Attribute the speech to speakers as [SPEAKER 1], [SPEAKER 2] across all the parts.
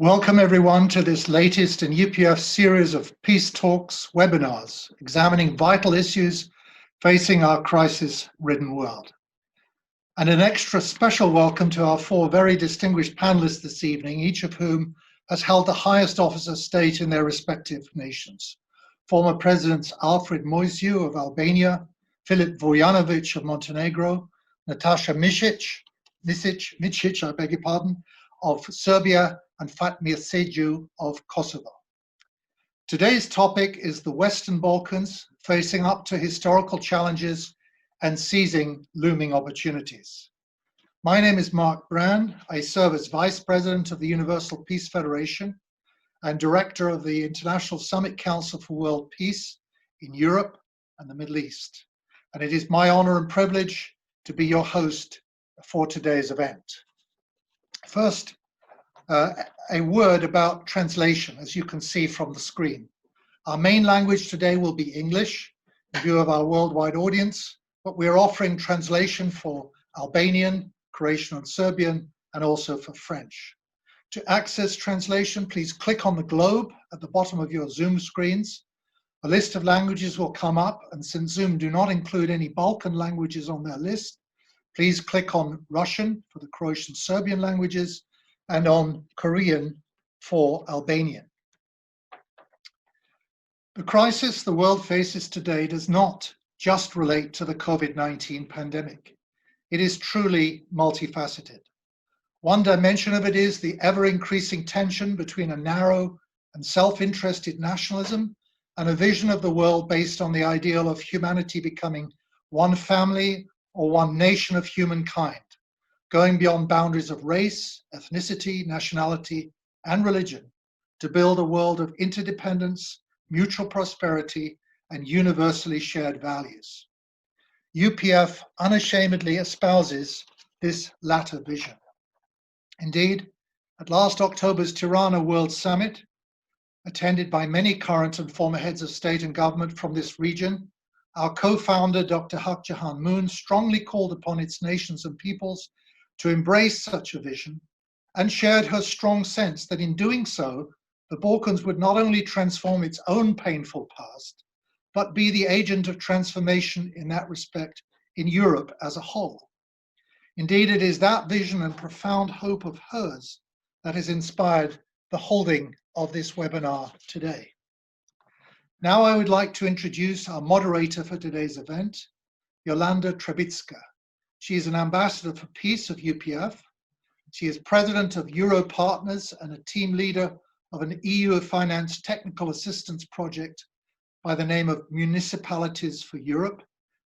[SPEAKER 1] Welcome everyone to this latest in UPF series of Peace Talks webinars, examining vital issues facing our crisis-ridden world. And an extra special welcome to our four very distinguished panelists this evening, each of whom has held the highest office of state in their respective nations. Former Presidents Alfred Moisiu of Albania, Filip Vujanovic of Montenegro, Natasha Micic, I beg your pardon, of Serbia, and Fatmir Seju of Kosovo. Today's topic is the Western Balkans facing up to historical challenges and seizing looming opportunities. My name is Mark Brand. I serve as Vice President of the Universal Peace Federation and Director of the International Summit Council for World Peace in Europe and the Middle East. And it is my honor and privilege to be your host for today's event. First, a word about translation, as you can see from the screen. Our main language today will be English, in view of our worldwide audience, but we're offering translation for Albanian, Croatian and Serbian, and also for French. To access translation, please click on the globe at the bottom of your Zoom screens. A list of languages will come up, and since Zoom do not include any Balkan languages on their list, please click on Russian for the Croatian Serbian languages, and on Korean for Albanian. The crisis the world faces today does not just relate to the COVID-19 pandemic. It is truly multifaceted. One dimension of it is the ever-increasing tension between a narrow and self-interested nationalism and a vision of the world based on the ideal of humanity becoming one family or one nation of humankind, going beyond boundaries of race, ethnicity, nationality, and religion to build a world of interdependence, mutual prosperity, and universally shared values. UPF unashamedly espouses this latter vision. Indeed, at last October's Tirana World Summit, attended by many current and former heads of state and government from this region, our co-founder, Dr. Hak Jahan Moon, strongly called upon its nations and peoples to embrace such a vision and shared her strong sense that in doing so, the Balkans would not only transform its own painful past, but be the agent of transformation in that respect in Europe as a whole. Indeed, it is that vision and profound hope of hers that has inspired the holding of this webinar today. Now I would like to introduce our moderator for today's event, Jolanda Trebitska. She is an ambassador for peace of UPF. She is president of Euro Partners and a team leader of an EU-financed technical assistance project by the name of Municipalities for Europe,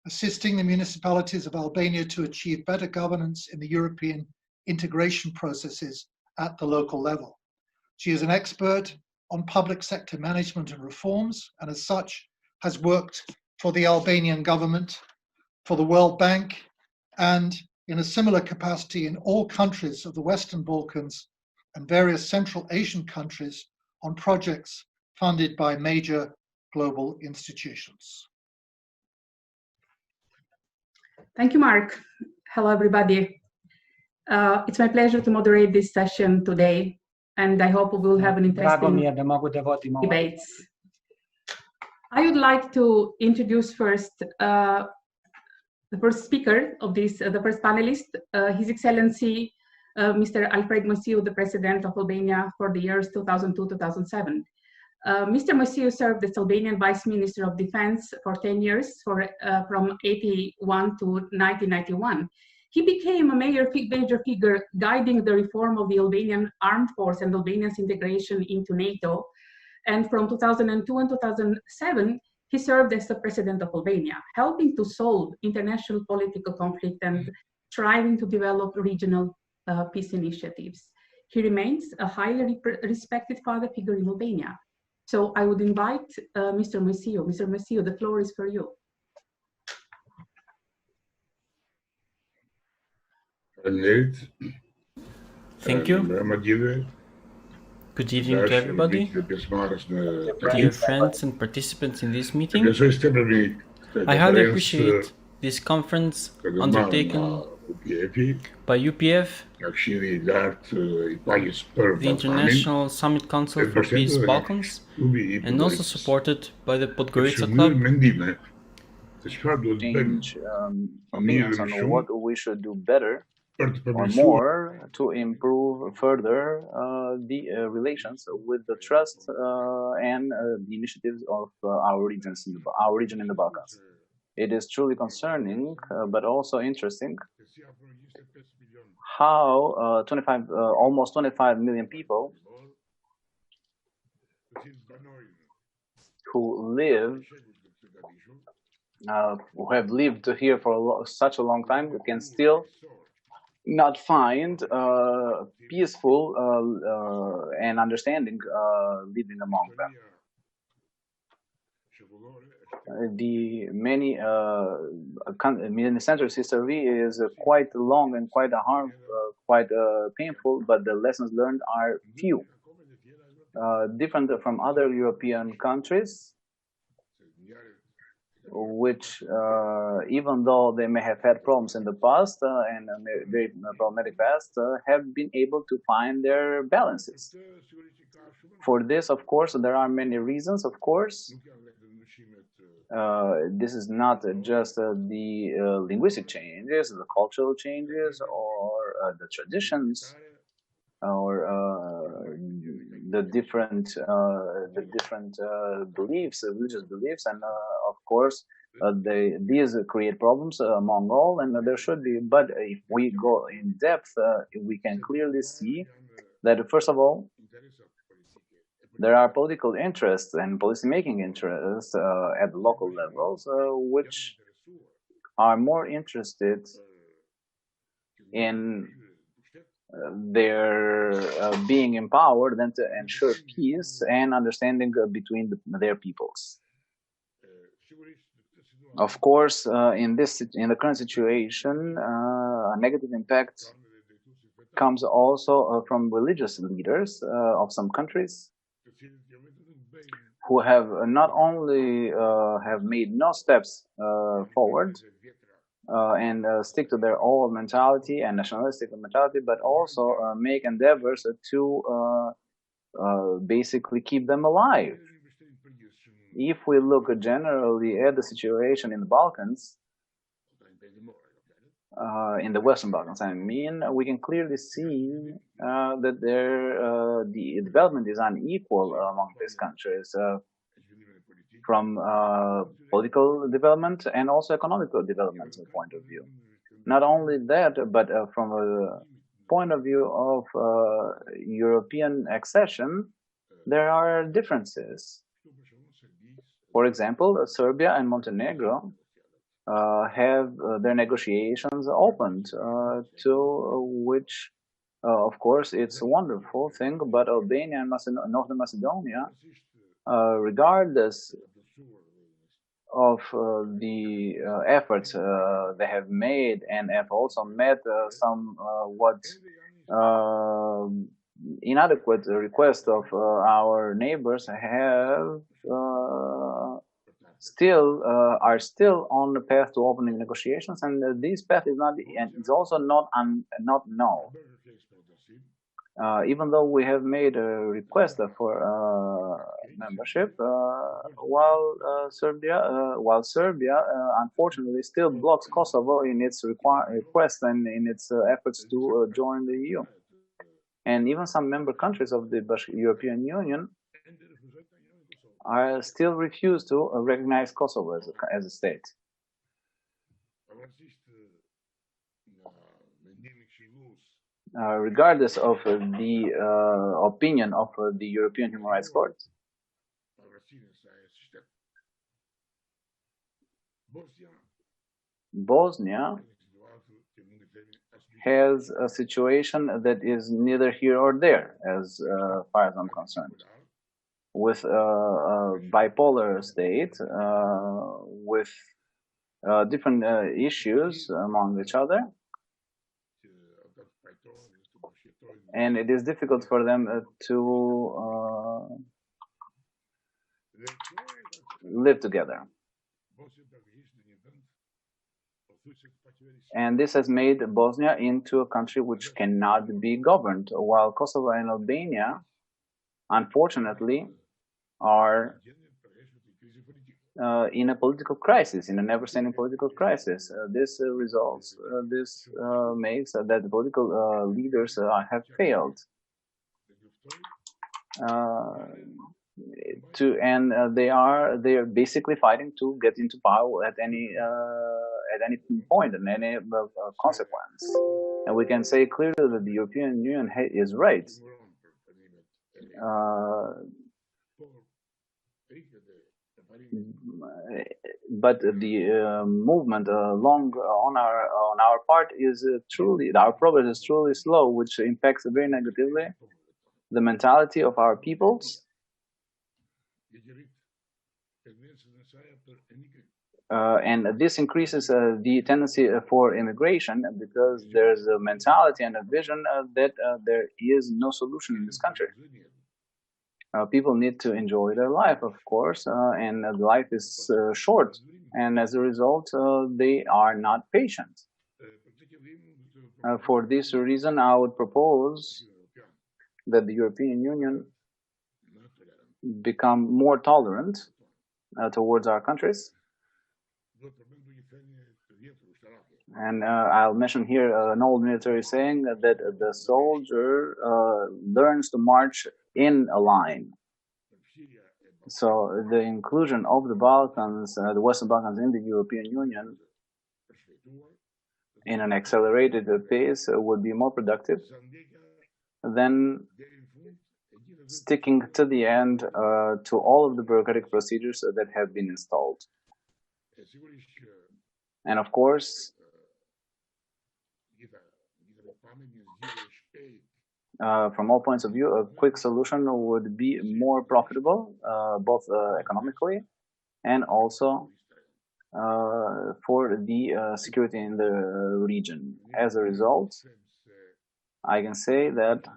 [SPEAKER 1] assisting the municipalities of Albania to achieve better governance in the European integration processes at the local level. She is an expert on public sector management and reforms, and as such has worked for the Albanian government, for the World Bank, and in a similar capacity in all countries of the Western Balkans and various Central Asian countries on projects funded by major global institutions.
[SPEAKER 2] Thank you, Mark. Hello, everybody. It's my pleasure to moderate this session today, and I hope we will have an interesting debates. I would like to introduce first the first speaker of this, the first panelist, His Excellency Mr. Alfred Moisiu, the President of Albania for the years 2002-2007. Mr. Moisiu served as Albanian Vice Minister of Defense for 10 years, from 81 to 1991. He became a major figure guiding the reform of the Albanian armed force and Albania's integration into NATO. And from 2002 and 2007, he served as the President of Albania, helping to solve international political conflict and striving to develop regional peace initiatives. He remains a highly respected father figure in Albania. So I would invite Mr. Moisiu. Mr. Moisiu, the floor is for you.
[SPEAKER 3] Thank you. Good evening to everybody, dear friends and participants in this meeting. I highly appreciate this conference undertaken By UPF, the International Summit Council for Peace Balkans, and also supported by the Podgorica Club.
[SPEAKER 4] Change opinions on what we should do better or more to improve further the relations with the trust and the initiatives of our region in the Balkans. It is truly concerning, but also interesting, how almost 25 million people who have lived here for such a long time can still not find peaceful and understanding living among them. The many centuries history is quite long and quite quite painful, but the lessons learned are few. Different from other European countries, which even though they may have had problems in the past and a very problematic past, have been able to find their balances. For this, of course, there are many reasons, of course. This is not just the linguistic changes, the cultural changes, or the traditions, or the different beliefs, religious beliefs, and of course these create problems among all, and there should be. But if we go in depth, we can clearly see that first of all, there are political interests and policymaking interests at the local levels, which are more interested in their being empowered than to ensure peace and understanding between their peoples. Of course, in the current situation, a negative impact comes also from religious leaders of some countries, who have not only have made no steps forward and stick to their old mentality and nationalistic mentality, but also make endeavors to basically keep them alive. If we look generally at the situation in the Balkans, in the Western Balkans, I mean, we can clearly see that the development is unequal among these countries, from political development and also economical development point of view. Not only that, but from a point of view of European accession, there are differences. For example, Serbia and Montenegro have their negotiations opened, to which, of course, it's a wonderful thing, but Albania and Northern Macedonia, regardless of the efforts they have made and have also met somewhat inadequate request of our neighbors, have are still on the path to opening negotiations, and this path is not, and it's also not known. Even though we have made a request for membership, while Serbia unfortunately still blocks Kosovo in its request and in its efforts to join the EU. And even some member countries of the European Union still refuse to recognize Kosovo as a state. Regardless of the opinion of the European Human Rights Court, Bosnia has a situation that is neither here or there, as far as I'm concerned, with a bipolar state, with different issues among each other, and it is difficult for them to live together. And this has made Bosnia into a country which cannot be governed, while Kosovo and Albania, unfortunately, are in a political crisis, in a never-ending political crisis. This makes that the political leaders have failed they are basically fighting to get into power at any point and any consequence. And we can say clearly that the European Union is right. But the movement along on our part is our progress is truly slow, which impacts very negatively the mentality of our peoples. And this increases the tendency for immigration, because there's a mentality and a vision that there is no solution in this country. People need to enjoy their life, of course, and life is short, and as a result, they are not patient. For this reason, I would propose that the European Union become more tolerant towards our countries. And I'll mention here an old military saying that the soldier learns to march in a line. So the inclusion of the Balkans, the Western Balkans in the European Union in an accelerated pace would be more productive than sticking to the end to all of the bureaucratic procedures that have been installed. And of course, from all points of view, a quick solution would be more profitable, both economically and also for the security in the region. As a result, I can say that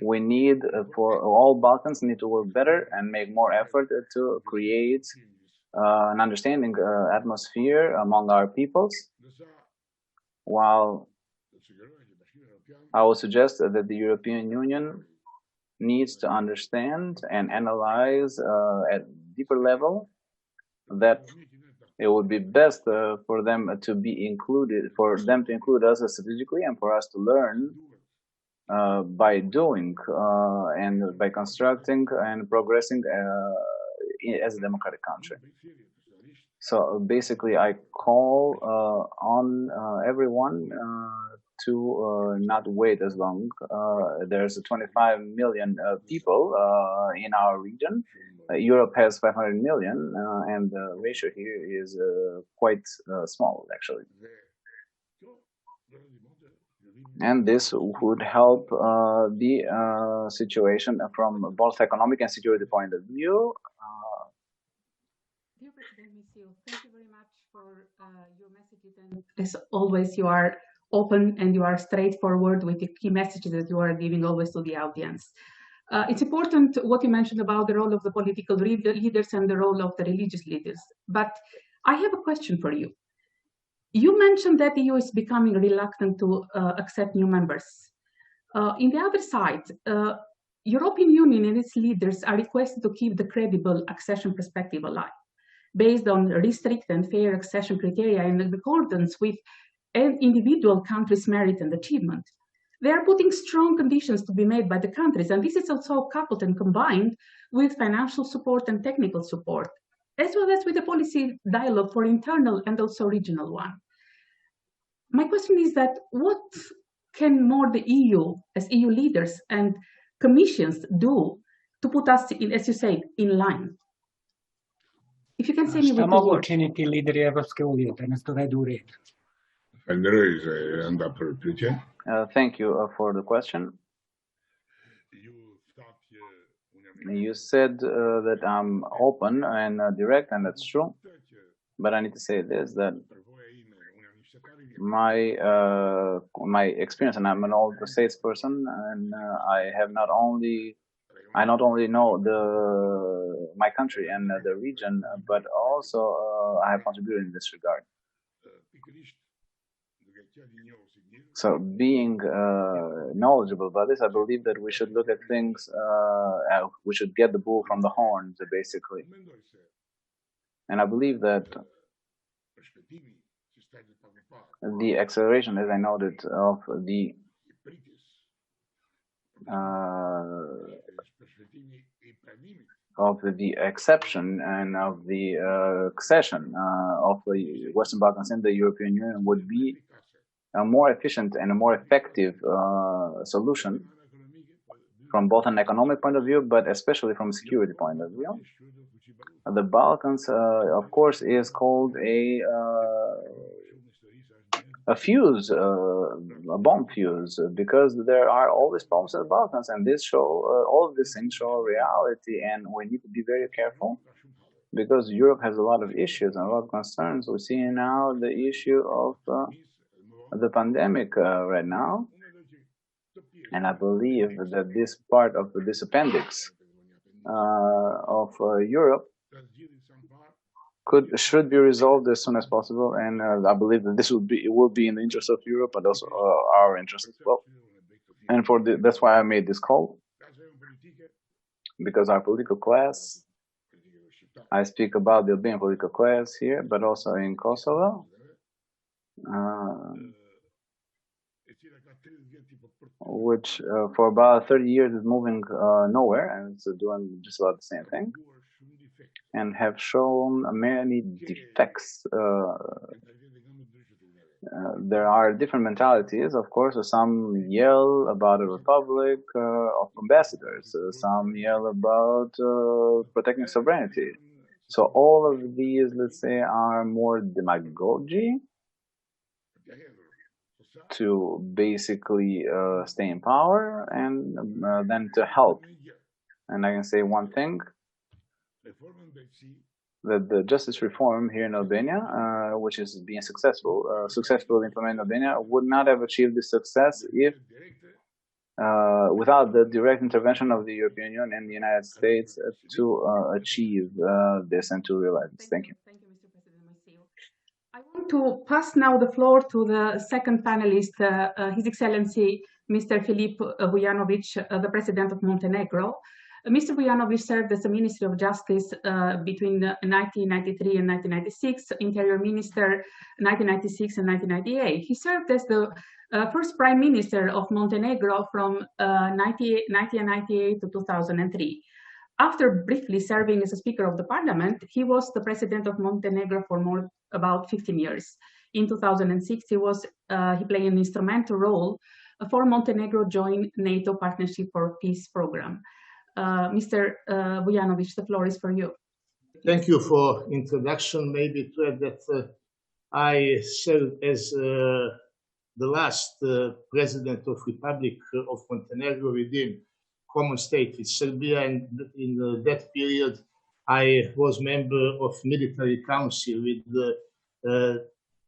[SPEAKER 4] we need, for all Balkans, need to work better and make more effort to create an understanding atmosphere among our peoples, while I would suggest that the European Union needs to understand and analyze at deeper level that it would be best for them to be included, for them to include us strategically, and for us to learn by doing and by constructing and progressing as a democratic country. So basically, I call on everyone to not wait as long. There's 25 million people in our region. Europe has 500 million, and the ratio here is quite small, actually. And this would help the situation from both economic and security point of view.
[SPEAKER 2] Dear President Misil, thank you very much for your messages. And as always, you are open and you are straightforward with the key messages that you are giving always to the audience. It's important what you mentioned about the role of the political leaders and the role of the religious leaders. But I have a question for you. You mentioned that the EU is becoming reluctant to accept new members. In the other side, European Union and its leaders are requested to keep the credible accession perspective alive, based on strict and fair accession criteria in accordance with an individual country's merit and achievement. They are putting strong conditions to be made by the countries, and this is also coupled and combined with financial support and technical support, as well as with the policy dialogue for internal and also regional one. My question is that what can more the EU, as EU leaders and commissions, do to put us in, as you say, in line? If you can say me with the word.
[SPEAKER 4] Thank you for the question. You said that I'm open and direct, and that's true. But I need to say this, that my experience, and I'm an old statesperson, and I not only know my country and the region, but also I have contributed in this regard. So being knowledgeable about this, I believe that we should look at things, we should get the bull from the horns, basically. And I believe that the acceleration, as I noted, of the exception and of the accession of the Western Balkans in the European Union would be a more efficient and a more effective solution from both an economic point of view, but especially from a security point of view. The Balkans, of course, is called a fuse, a bomb fuse, because there are always bombs in the Balkans, and this all of these things show reality, and we need to be very careful, because Europe has a lot of issues and a lot of concerns. We see now the issue of the pandemic right now, and I believe that this part of this appendix of Europe should be resolved as soon as possible, and I believe that this will be in the interest of Europe, but also our interest as well. And that's why I made this call, because our political class, I speak about the Albanian political class here, but also in Kosovo, which for about 30 years is moving nowhere, and it's doing just about the same thing, and have shown many defects. There are different mentalities, of course. Some yell about a republic of ambassadors. Some yell about protecting sovereignty. So all of these, let's say, are more demagogy to basically stay in power and then to help. And I can say one thing, that the justice reform here in Albania, which is being successfully implemented in Albania, would not have achieved this success if without the direct intervention of the European Union and the United States to achieve this and to realize this. Thank you.
[SPEAKER 2] Thank you, Mr. President. I want to pass now the floor to the second panelist, His Excellency Mr. Filip Vujanovic, the President of Montenegro. Mr. Vujanovic served as the Minister of Justice between 1993 and 1996, Interior Minister 1996 and 1998. He served as the first Prime Minister of Montenegro from 1998 to 2003. After briefly serving as a Speaker of the Parliament, he was the President of Montenegro for about 15 years. In 2006, he played an instrumental role for Montenegro join NATO Partnership for Peace program. Mr. Vujanovic, the floor is for you.
[SPEAKER 5] Thank you for introduction. Maybe to add that I served as the last President of Republic of Montenegro within common state with Serbia, and in that period I was member of Military Council with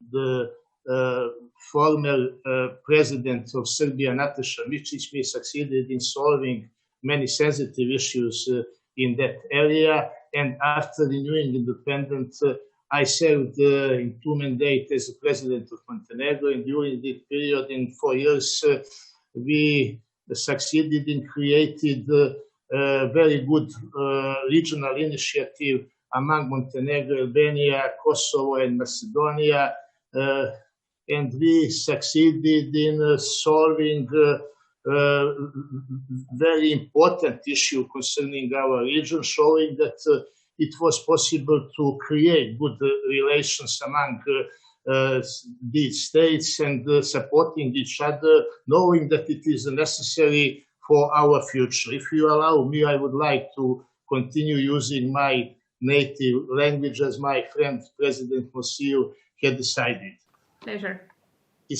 [SPEAKER 5] the former President of Serbia, Nataša Mićić. We succeeded in solving many sensitive issues in that area, and after renewing independence, I served in 2 mandates as the President of Montenegro, and during this period, in 4 years, we succeeded in creating a very good regional initiative among Montenegro, Albania, Kosovo, and Macedonia, and we succeeded in solving very important issue concerning our region, showing that it was possible to create good relations among these states and supporting each other, knowing that it is necessary for our future. If you allow me, I would like to continue using my native language as my friend President Mosiu had decided.
[SPEAKER 2] Pleasure.
[SPEAKER 5] I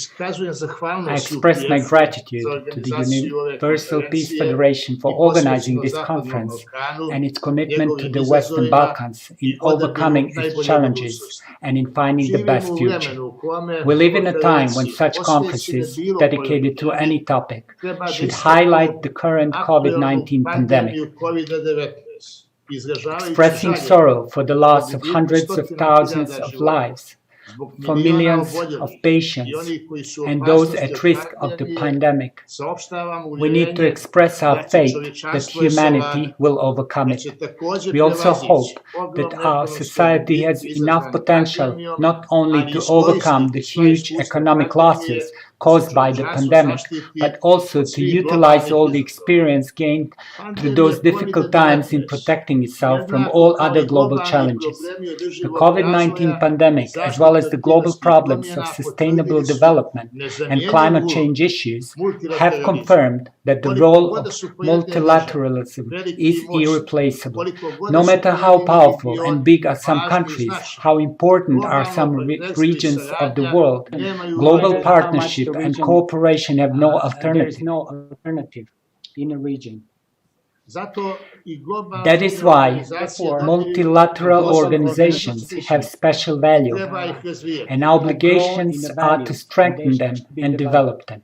[SPEAKER 3] express my gratitude to the Universal Peace Federation for organizing this conference and its commitment to the Western Balkans in overcoming its challenges and in finding the best future. We live in a time when such conferences dedicated to any topic should highlight the current COVID-19 pandemic. Expressing sorrow for the loss of hundreds of thousands of lives, for millions of patients and those at risk of the pandemic. We need to express our faith that humanity will overcome it. We also hope that our society has enough potential not only to overcome the huge economic losses caused by the pandemic, but also to utilize all the experience gained through those difficult times in protecting itself from all other global challenges. The COVID-19 pandemic, as well as the global problems of sustainable development and climate change issues, have confirmed that the role of multilateralism is irreplaceable. No matter how powerful and big are some countries, how important are some regions of the world, global partnership and cooperation have no alternative. There is no alternative in a region. That is why multilateral organizations have special value, and our obligations are to strengthen them and develop them.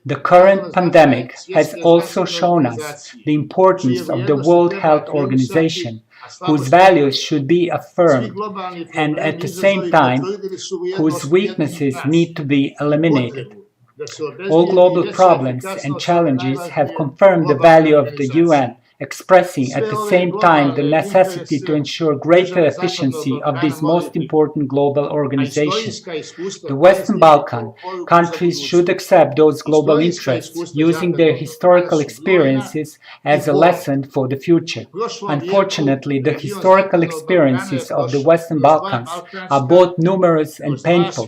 [SPEAKER 3] The current pandemic has also shown us the importance of the World Health Organization, whose values should be affirmed and at the same time whose weaknesses need to be eliminated. All global problems and challenges have confirmed the value of the UN, expressing at the same time the necessity to ensure greater efficiency of this most important global organization. The Western Balkan countries should accept those global interests, using their historical experiences as a lesson for the future. Unfortunately, the historical experiences of the Western Balkans are both numerous and painful.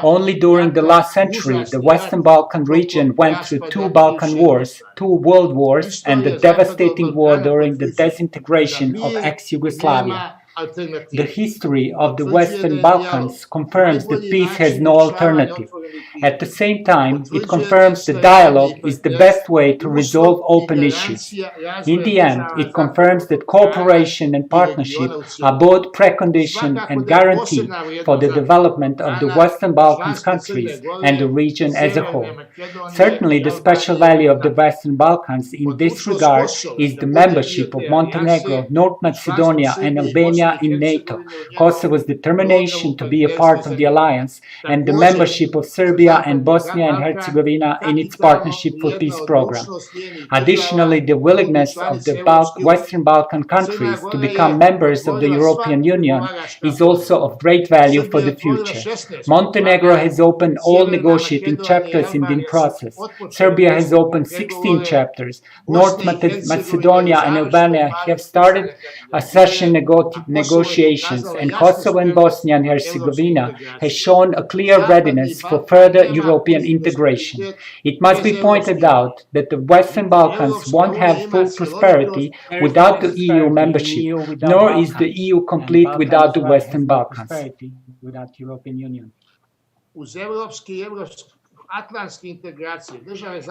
[SPEAKER 3] Only during the last century, the Western Balkan region went through 2 Balkan wars, 2 world wars, and the devastating war during the disintegration of ex-Yugoslavia. The history of the Western Balkans confirms that peace has no alternative. At the same time, it confirms that dialogue is the best way to resolve open issues. In the end, it confirms that cooperation and partnership are both precondition and guarantee for the development of the Western Balkans countries and the region as a whole. Certainly, the special value of the Western Balkans in this regard is the membership of Montenegro, North Macedonia, and Albania in NATO, Kosovo's determination to be a part of the alliance, and the membership of Serbia and Bosnia and Herzegovina in its Partnership for Peace program. Additionally, the willingness of the Western Balkan countries to become members of the European Union is also of great value for the future. Montenegro has opened all negotiating chapters in the process. Serbia has opened 16 chapters. North Macedonia and Albania have started accession negotiations, and Kosovo and Bosnia and Herzegovina has shown a clear readiness for further European integration. It must be pointed out that the Western Balkans won't have full prosperity without the EU membership, nor is the EU complete without the Western Balkans.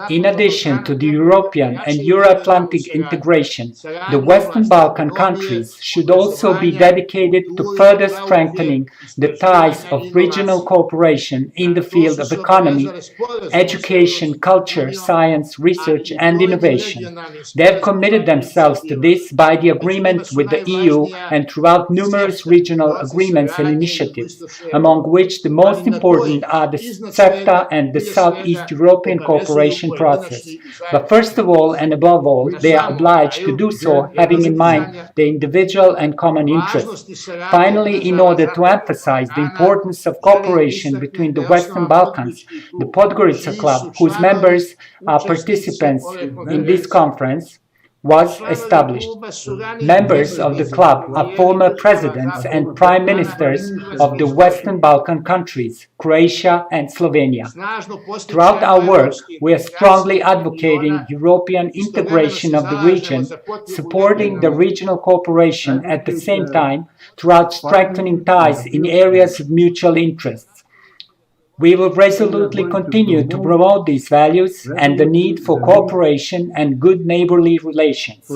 [SPEAKER 3] In addition to the European and Euro-Atlantic integration, the Western Balkan countries should also be dedicated to further strengthening the ties of regional cooperation in the field of economy, education, culture, science, research, and innovation. They have committed themselves to this by the agreement with the EU and throughout numerous regional agreements and initiatives, among which the most important are the CEFTA and the Southeast European cooperation process. But first of all and above all, they are obliged to do so having in mind the individual and common interests. Finally, in order to emphasize the importance of cooperation between the Western Balkans, the Podgorica Club, whose members are participants in this conference, was established. Members of the club are former presidents and prime ministers of the Western Balkan countries, Croatia and Slovenia. Throughout our work, we are strongly advocating European integration of the region, supporting the regional cooperation at the same time throughout strengthening ties in areas of mutual interest. We will resolutely continue to promote these values and the need for cooperation and good neighborly relations.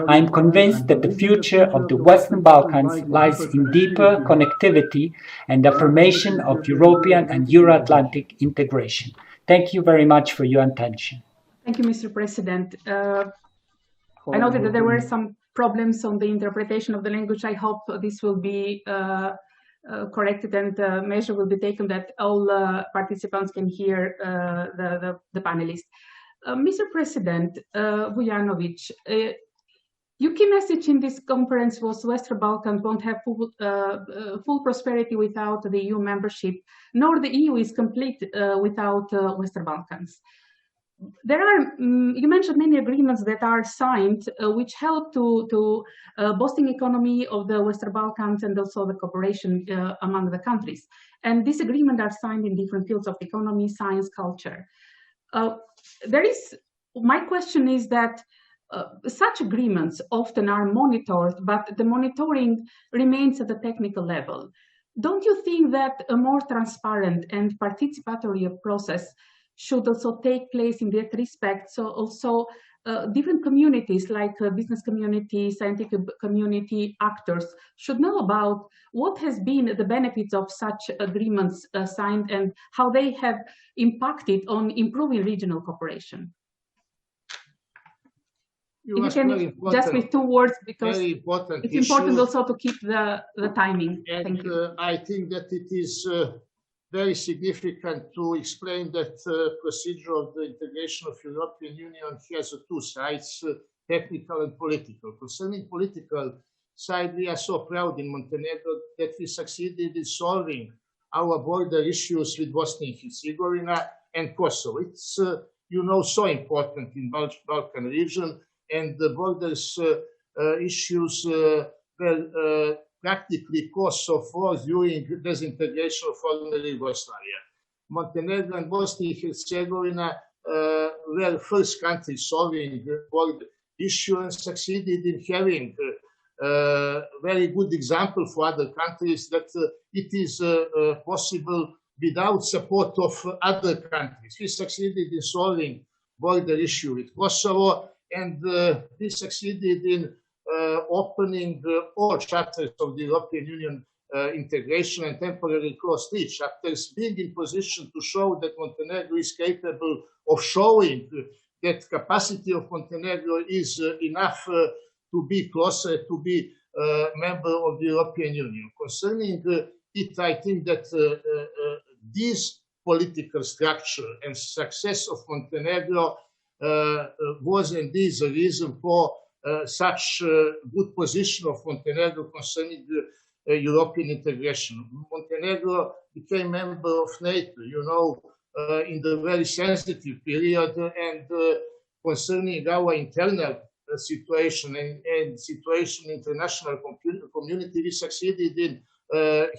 [SPEAKER 3] I am convinced that the future of the Western Balkans lies in deeper connectivity and affirmation of European and Euro-Atlantic integration. Thank you very much for your attention.
[SPEAKER 2] Thank you, Mr. President. I noted that there were some problems on the interpretation of the language. I hope this will be corrected and measure will be taken that all participants can hear the panelists. Mr. President Vujanovic, your key message in this conference was Western Balkans won't have full prosperity without the EU membership, nor the EU is complete without Western Balkans. There are, you mentioned many agreements that are signed, which help to boosting economy of the Western Balkans and also the cooperation among the countries. And these agreements are signed in different fields of economy, science, culture. My question is that such agreements often are monitored, but the monitoring remains at the technical level. Don't you think that a more transparent and participatory process should also take place in that respect? So also different communities like business community, scientific community, actors should know about what has been the benefits of such agreements signed and how they have impacted on improving regional cooperation. If you can just with 2 words, because it's important also to keep the timing.
[SPEAKER 5] And thank you. I think that it is very significant to explain that procedure of the integration of European Union has 2 sides, technical and political. Concerning political side, we are so proud in Montenegro that we succeeded in solving our border issues with Bosnia and Herzegovina and Kosovo. It's, you know, so important in Balkan region, and the borders issues were practically cause of war during disintegration of former Yugoslavia. Montenegro and Bosnia and Herzegovina were first countries solving the border issue and succeeded in having a very good example for other countries that it is possible without support of other countries. We succeeded in solving border issue with Kosovo, and we succeeded in opening all chapters of the European Union integration and temporarily closed 3 chapters, being in position to show that Montenegro is capable of showing that capacity of Montenegro is enough to be closer, to be a member of the European Union. Concerning it, I think that this political structure and success of Montenegro was and is a reason for such good position of Montenegro concerning the European integration. Montenegro became member of NATO, you know, in the very sensitive period, and concerning our internal situation and situation in international community, we succeeded in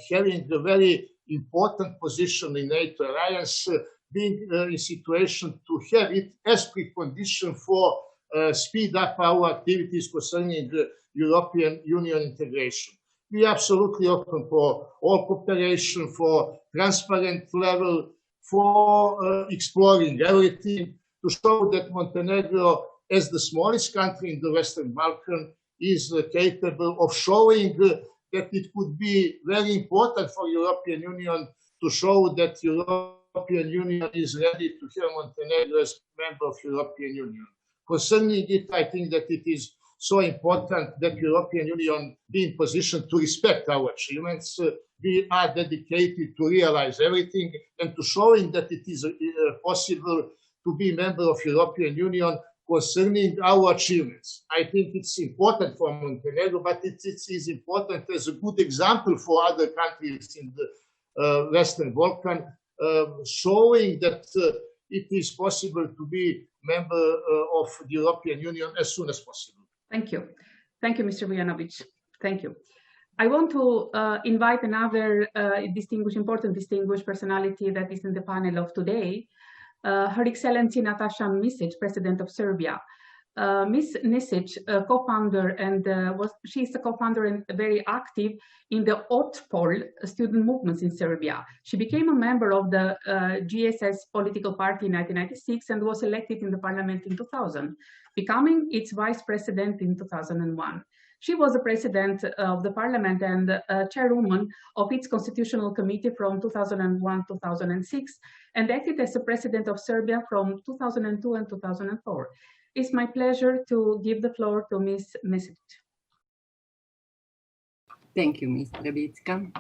[SPEAKER 5] having a very important position in NATO alliance, being in situation to have it as precondition for speed up our activities concerning the European Union integration. We are absolutely open for all cooperation, for transparent level, for exploring everything, to show that Montenegro, as the smallest country in the Western Balkan, is capable of showing that it could be very important for European Union to show that European Union is ready to have Montenegro as member of European Union. Concerning it, I think that it is so important that European Union be in position to respect our achievements. We are dedicated to realize everything and to showing that it is possible to be member of European Union concerning our achievements. I think it's important for Montenegro, but it is important as a good example for other countries in the Western Balkan, showing that it is possible to be member of the European Union as soon as possible.
[SPEAKER 2] Thank you. Thank you, Mr. Vujanovic. Thank you. I want to invite another important distinguished personality that is in the panel of today, Her Excellency Nataša Misic, President of Serbia. Ms. Misic, co-founder, and she is the co-founder and very active in the Otpor student movements in Serbia. She became a member of the GSS political party in 1996 and was elected in the parliament in 2000, becoming its vice president in 2001. She was the president of the parliament and chairwoman of its constitutional committee from 2001 to 2006, and acted as the president of Serbia from 2002 and 2004. It's my pleasure to give the floor to Ms. Misic.
[SPEAKER 6] Thank you, Ms. Trebitska.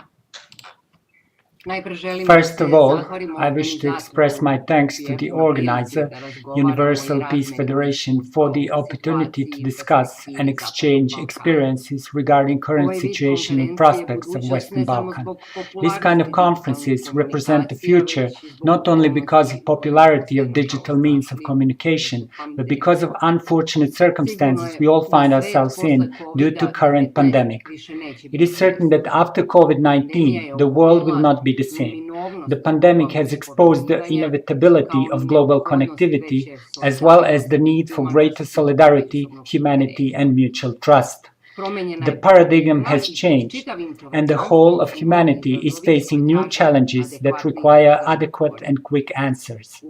[SPEAKER 3] First of all, I wish to express my thanks to the organizer, Universal Peace Federation, for the opportunity to discuss and exchange experiences regarding current situation and prospects of Western Balkan. These kind of conferences represent the future not only because of popularity of digital means of communication, but because of unfortunate circumstances we all find ourselves in due to current pandemic. It is certain that after COVID-19, the world will not be the same. The pandemic has exposed the inevitability of global connectivity, as well as the need for greater solidarity, humanity, and mutual trust. The paradigm has changed, and the whole of humanity is facing new challenges that require adequate and quick answers.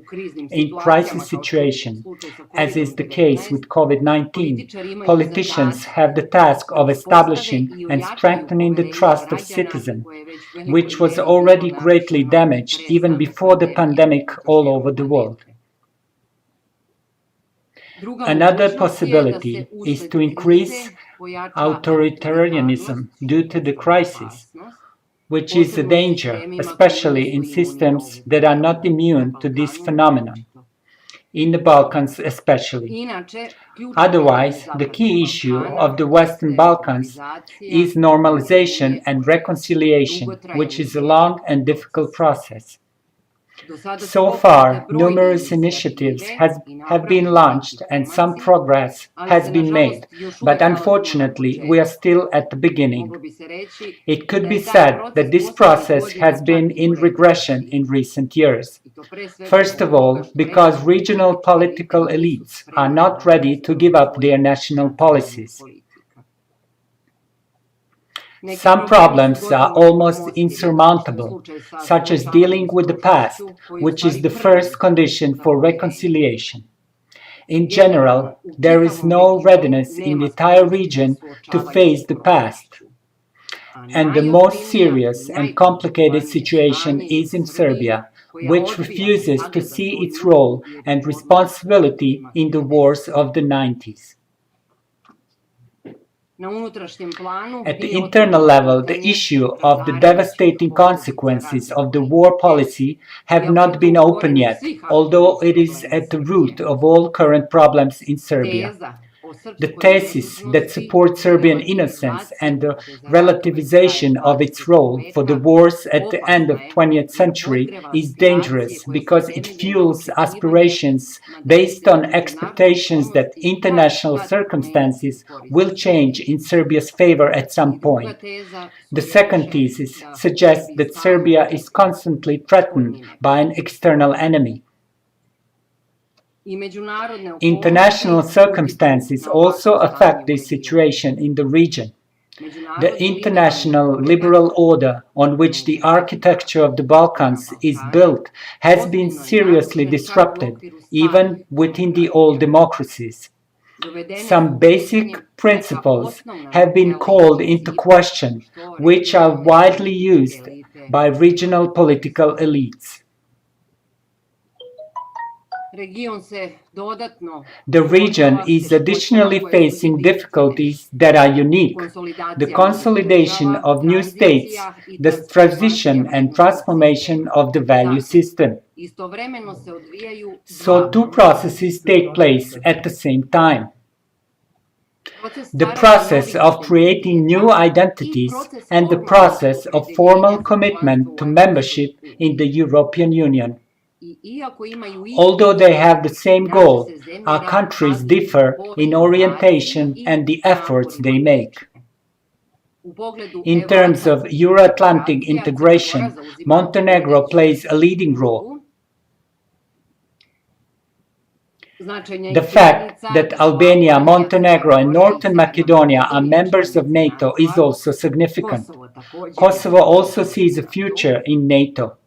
[SPEAKER 3] In crisis situations, as is the case with COVID-19, politicians have the task of establishing and strengthening the trust of citizens, which was already greatly damaged even before the pandemic all over the world. Another possibility is to increase authoritarianism due to the crisis, which is a danger, especially in systems that are not immune to this phenomenon, in the Balkans especially. Otherwise, the key issue of the Western Balkans is normalization and reconciliation, which is a long and difficult process. So far, numerous initiatives have been launched and some progress has been made, but unfortunately we are still at the beginning. It could be said that this process has been in regression in recent years. First of all, because regional political elites are not ready to give up their national policies. Some problems are almost insurmountable, such as dealing with the past, which is the first condition for reconciliation. In general, there is no readiness in the entire region to face the past. And the most serious and complicated situation is in Serbia, which refuses to see its role and responsibility in the wars of the 90s. At the internal level, the issue of the devastating consequences of the war policy have not been open yet, although it is at the root of all current problems in Serbia. The thesis that supports Serbian innocence and the relativization of its role for the wars at the end of the 20th century is dangerous because it fuels aspirations based on expectations that international circumstances will change in Serbia's favor at some point. The second thesis suggests that Serbia is constantly threatened by an external enemy. International circumstances also affect this situation in the region. The international liberal order on which the architecture of the Balkans is built has been seriously disrupted, even within the old democracies. Some basic principles have been called into question, which are widely used by regional political elites. The region is additionally facing difficulties that are unique: the consolidation of new states, the transition and transformation of the value system. So two processes take place at the same time. The process of creating new identities and the process of formal commitment to membership in the European Union. Although they have the same goal, our countries differ in orientation and the efforts they make. In terms of Euro-Atlantic integration, Montenegro plays a leading role. The fact that Albania, Montenegro, and Northern Macedonia are members of NATO is also significant. Kosovo also sees a future in NATO.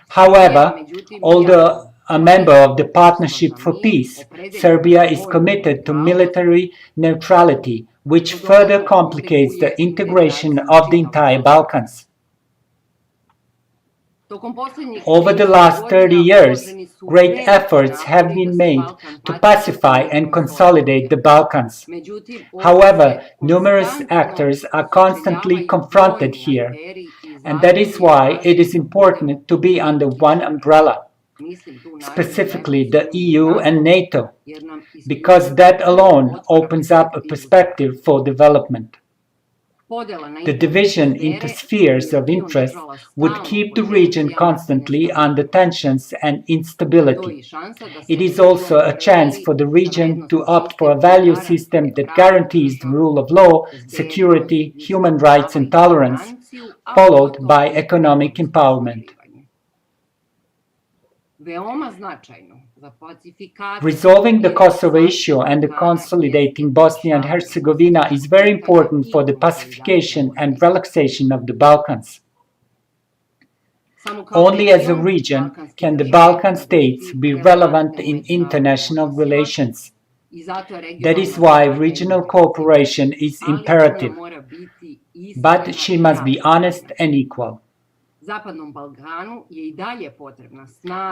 [SPEAKER 3] However, although a member of the Partnership for Peace, Serbia is committed to military neutrality, which further complicates the integration of the entire Balkans. Over the last 30 years, great efforts have been made to pacify and consolidate the Balkans. However, numerous actors are constantly confronted here, And that is why it is important to be under one umbrella, specifically the EU and NATO, because that alone opens up a perspective for development. The division into spheres of interest would keep the region constantly under tensions and instability. It is also a chance for the region to opt for a value system that guarantees the rule of law, security, human rights and tolerance, followed by economic empowerment. Resolving the Kosovo issue and consolidating Bosnia and Herzegovina is very important for the pacification and relaxation of the Balkans. Only as a region can the Balkan states be relevant in international relations. That is why regional cooperation is imperative, but she must be honest and equal.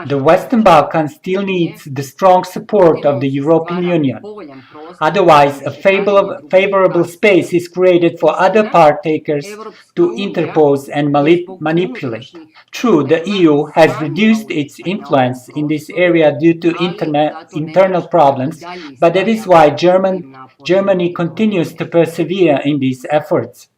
[SPEAKER 3] The Western Balkans still needs the strong support of the European Union. Otherwise, a favorable space is created for other partakers to interpose and manipulate. True, the EU has reduced its influence in this area due to internal problems, but that is why Germany continues to persevere in these efforts.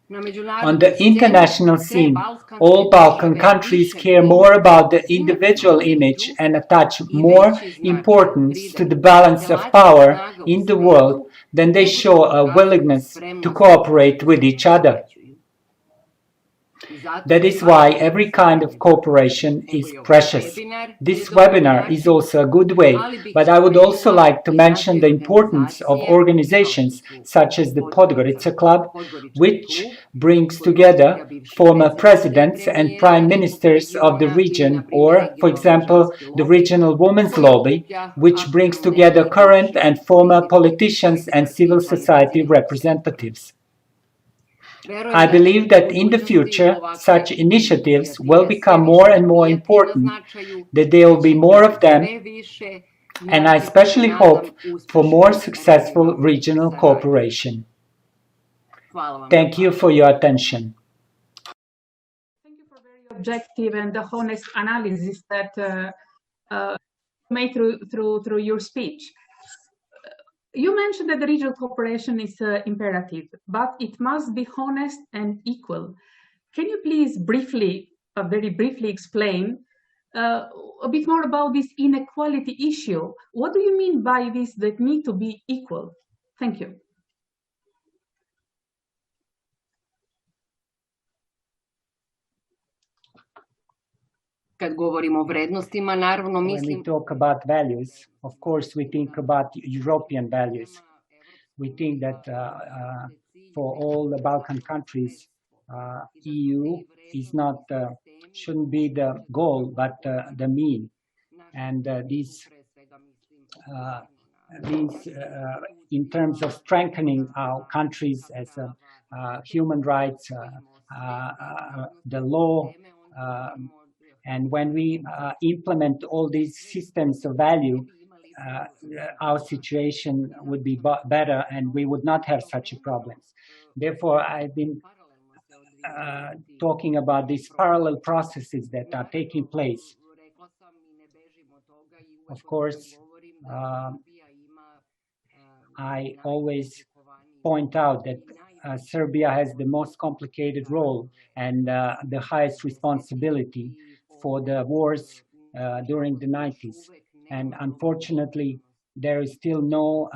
[SPEAKER 3] On the international scene, all Balkan countries care more about the individual image and attach more importance to the balance of power in the world than they show a willingness to cooperate with each other. That is why every kind of cooperation is precious. This webinar is also a good way, but I would also like to mention the importance of organizations such as the Podgorica Club, which brings together former presidents and prime ministers of the region, or, for example, the Regional Women's Lobby, which brings together current and former politicians and civil society representatives. I believe that in the future, such initiatives will become more and more important, that there will be more of them, and I especially hope for more successful regional cooperation. Thank you for your attention.
[SPEAKER 2] Thank you for very objective and honest analysis that made through your speech. You mentioned that the regional cooperation is imperative, but it must be honest and equal. Can you please very briefly explain a bit more about this inequality issue? What do you mean by this, that need to be equal? Thank you.
[SPEAKER 3] When we talk about values, of course, we think about European values. We think that for all the Balkan countries, EU is not shouldn't be the goal, but the mean. And these in terms of strengthening our countries as human rights, the law. And when we implement all these systems of value, our situation would be better and we would not have such a problems. Therefore, I've been talking about these parallel processes that are taking place. Of course, I always point out that Serbia has the most complicated role and the highest responsibility for the wars during the 90s. And unfortunately, there is still no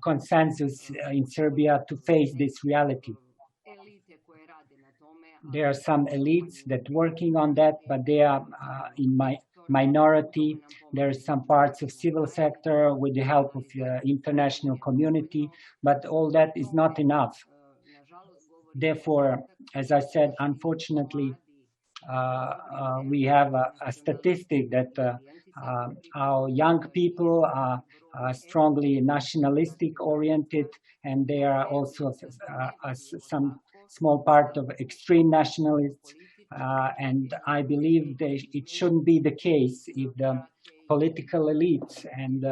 [SPEAKER 3] consensus in Serbia to face this reality. There are some elites that are working on that, but they are in my minority. There are some parts of civil sector with the help of the international community, but all that is not enough. Therefore, as I said, unfortunately, we have a statistic that our young people are strongly nationalistic oriented, and they are also some small part of extreme nationalists. And I believe it shouldn't be the case if the political elites and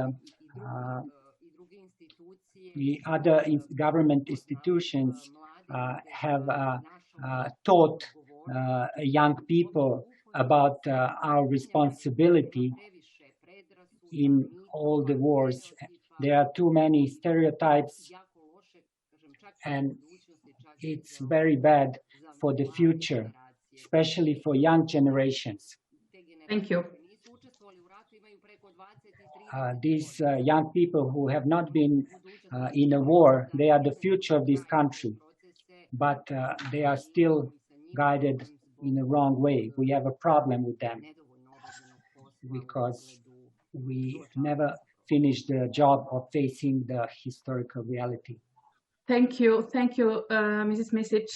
[SPEAKER 3] the other government institutions have taught young people about our responsibility in all the wars. There are too many stereotypes, and it's very bad for the future, especially for young generations.
[SPEAKER 2] Thank you.
[SPEAKER 3] These young people who have not been in a war, they are the future of this country, but they are still guided in a wrong way. We have a problem with them because we never finish the job of facing the historical reality.
[SPEAKER 2] Thank you, Mrs. Misic.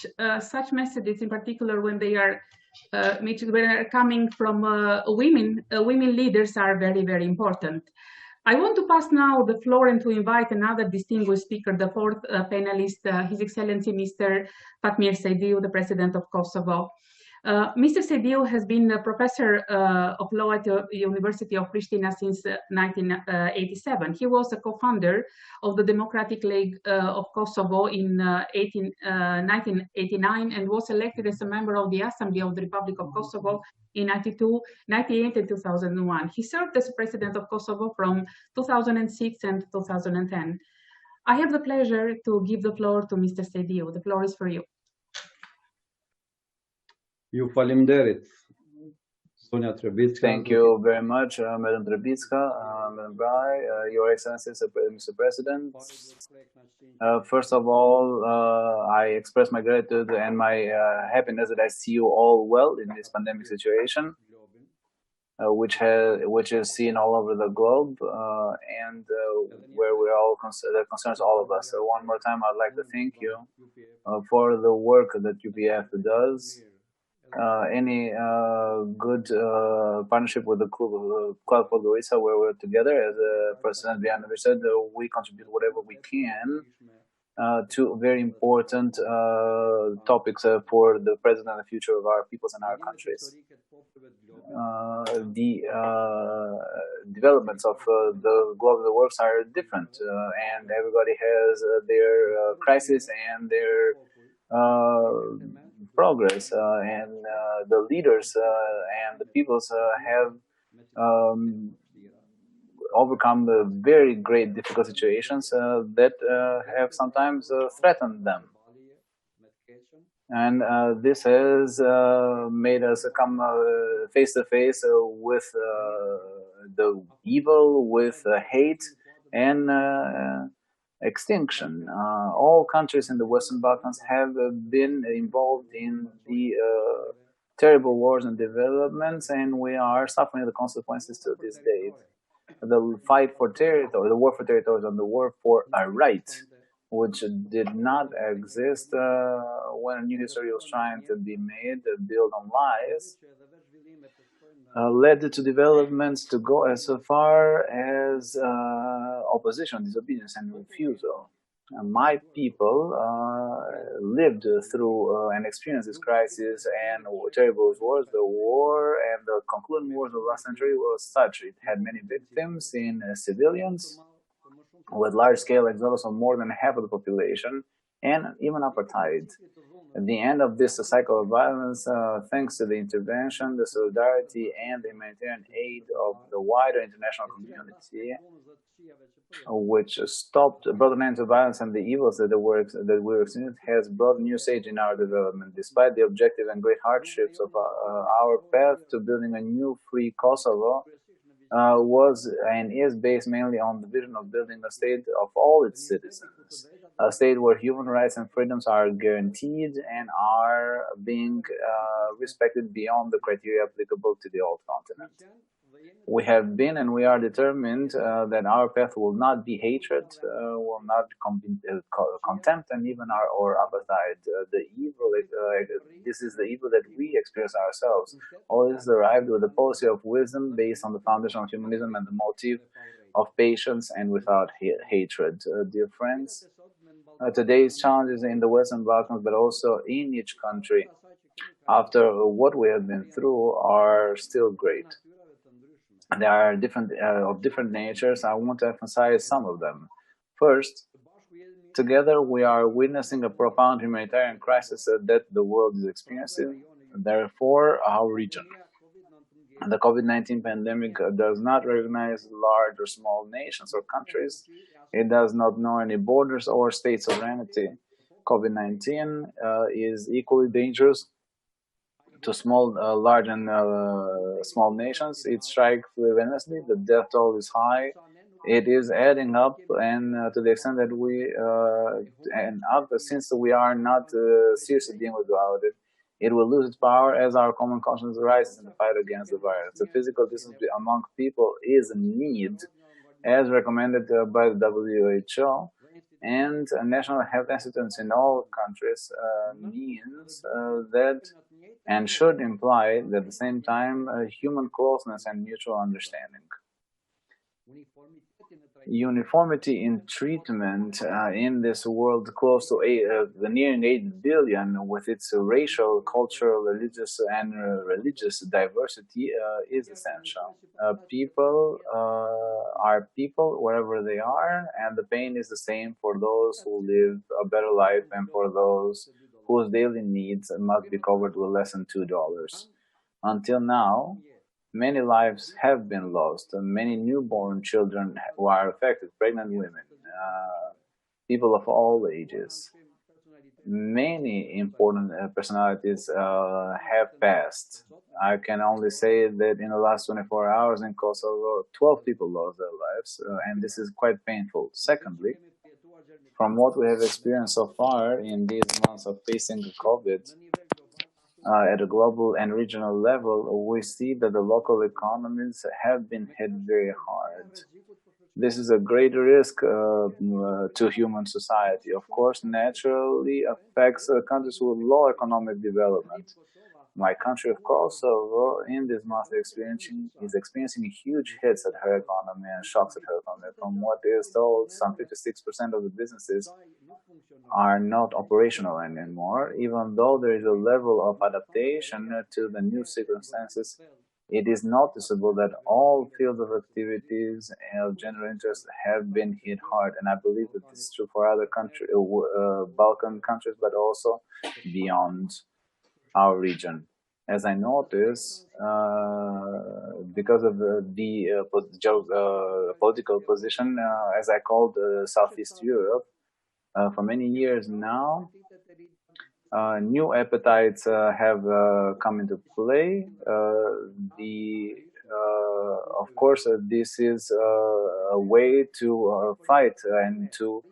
[SPEAKER 2] Such messages, in particular, when they are coming from women leaders, are very, very important. I want to pass now the floor and to invite another distinguished speaker, the fourth panelist, His Excellency Mr. Fatmir Seydiu, the President of Kosovo. Mr. Seydiu has been a professor of law at the University of Pristina since 1987. He was a co-founder of the Democratic League of Kosovo in 1989 and was elected as a member of the Assembly of the Republic of Kosovo in 1998 and 2001. He served as President of Kosovo from 2006 and 2010. I have the pleasure to give the floor to Mr. Seydiu. The floor is for you.
[SPEAKER 4] Thank you very much, Madam Trebitska, Madam Brai, Your Excellency, Mr. President. First of all, I express my gratitude and my happiness that I see you all well in this pandemic situation, which is seen all over the globe, and where we all that concerns all of us. So one more time, I'd like to thank you for the work that UPF does. Any good partnership with the Club Podgorica, where we're together, as President Vijanovic said, we contribute whatever we can to very important topics for the present and the future of our peoples and our countries. The developments of the globe of the works are different, and everybody has their crisis and their progress, and the leaders and the peoples have overcome very great difficult situations that have sometimes threatened them. And this has made us come face to face with the evil, with hate, and extinction. All countries in the Western Balkans have been involved in the terrible wars and developments, and we are suffering the consequences to this day. The fight for territory, the war for territories, and the war for a right, which did not exist when a new history was trying to be made, built on lies, led to developments to go as far as opposition, disobedience, and refusal. My people lived through and experienced this crisis and terrible wars. The war and the concluding wars of the last century was such. It had many victims in civilians, with large-scale exodus of more than half of the population, and even apartheid. At the end of this cycle of violence, thanks to the intervention, the solidarity, and the humanitarian aid of the wider international community, which brought an end to violence and the evils that we were experiencing, has brought a new stage in our development. Despite the objective and great hardships of our path to building a new free Kosovo, was and is based mainly on the vision of building a state of all its citizens, a state where human rights and freedoms are guaranteed and are being respected beyond the criteria applicable to the old continent. We have been and we are determined that our path will not be hatred, will not contempt, and even or apartheid. The evil, this is the evil that we experience ourselves. All this is arrived with a policy of wisdom based on the foundation of humanism and the motive of patience and without hatred. Dear friends, today's challenges in the Western Balkans, but also in each country, after what we have been through, are still great. They are of different natures. I want to emphasize some of them. First, Together, we are witnessing a profound humanitarian crisis that the world is experiencing, therefore our region. The COVID-19 pandemic does not recognize large or small nations or countries. It does not know any borders or state sovereignty. COVID-19 is equally dangerous to large and small nations. It strikes relentlessly. The death toll is high. It is adding up, and to the extent that since we are not seriously dealing about it, it will lose its power as our common conscience rises in the fight against the virus. The physical distance among people is a need, as recommended by the WHO, and national health institutes in all countries means that and should imply that at the same time human closeness and mutual understanding. Uniformity in treatment in this world close to nearing 8 billion, with its racial, cultural, religious diversity is essential. People are people wherever they are, and the pain is the same for those who live a better life and for those whose daily needs must be covered with less than $2. Until now, many lives have been lost. Many newborn children who are affected, pregnant women, people of all ages. Many important personalities have passed. I can only say that in the last 24 hours in Kosovo, 12 people lost their lives, and this is quite painful. Secondly, from what we have experienced so far in these months of facing COVID, at a global and regional level, we see that the local economies have been hit very hard. This is a great risk to human society. Of course, naturally affects countries with low economic development. My country of Kosovo, in this month, is experiencing huge hits at her economy and shocks at her economy. From what is told, some 56% of the businesses are not operational anymore. Even though there is a level of adaptation to the new circumstances, it is noticeable that all fields of activities of general interest have been hit hard, and I believe that this is true for other Balkan countries, but also beyond our region. As I notice, because of the political position, as I called Southeast Europe, for many years now, new appetites have come into play. Of course, this is a way to fight and to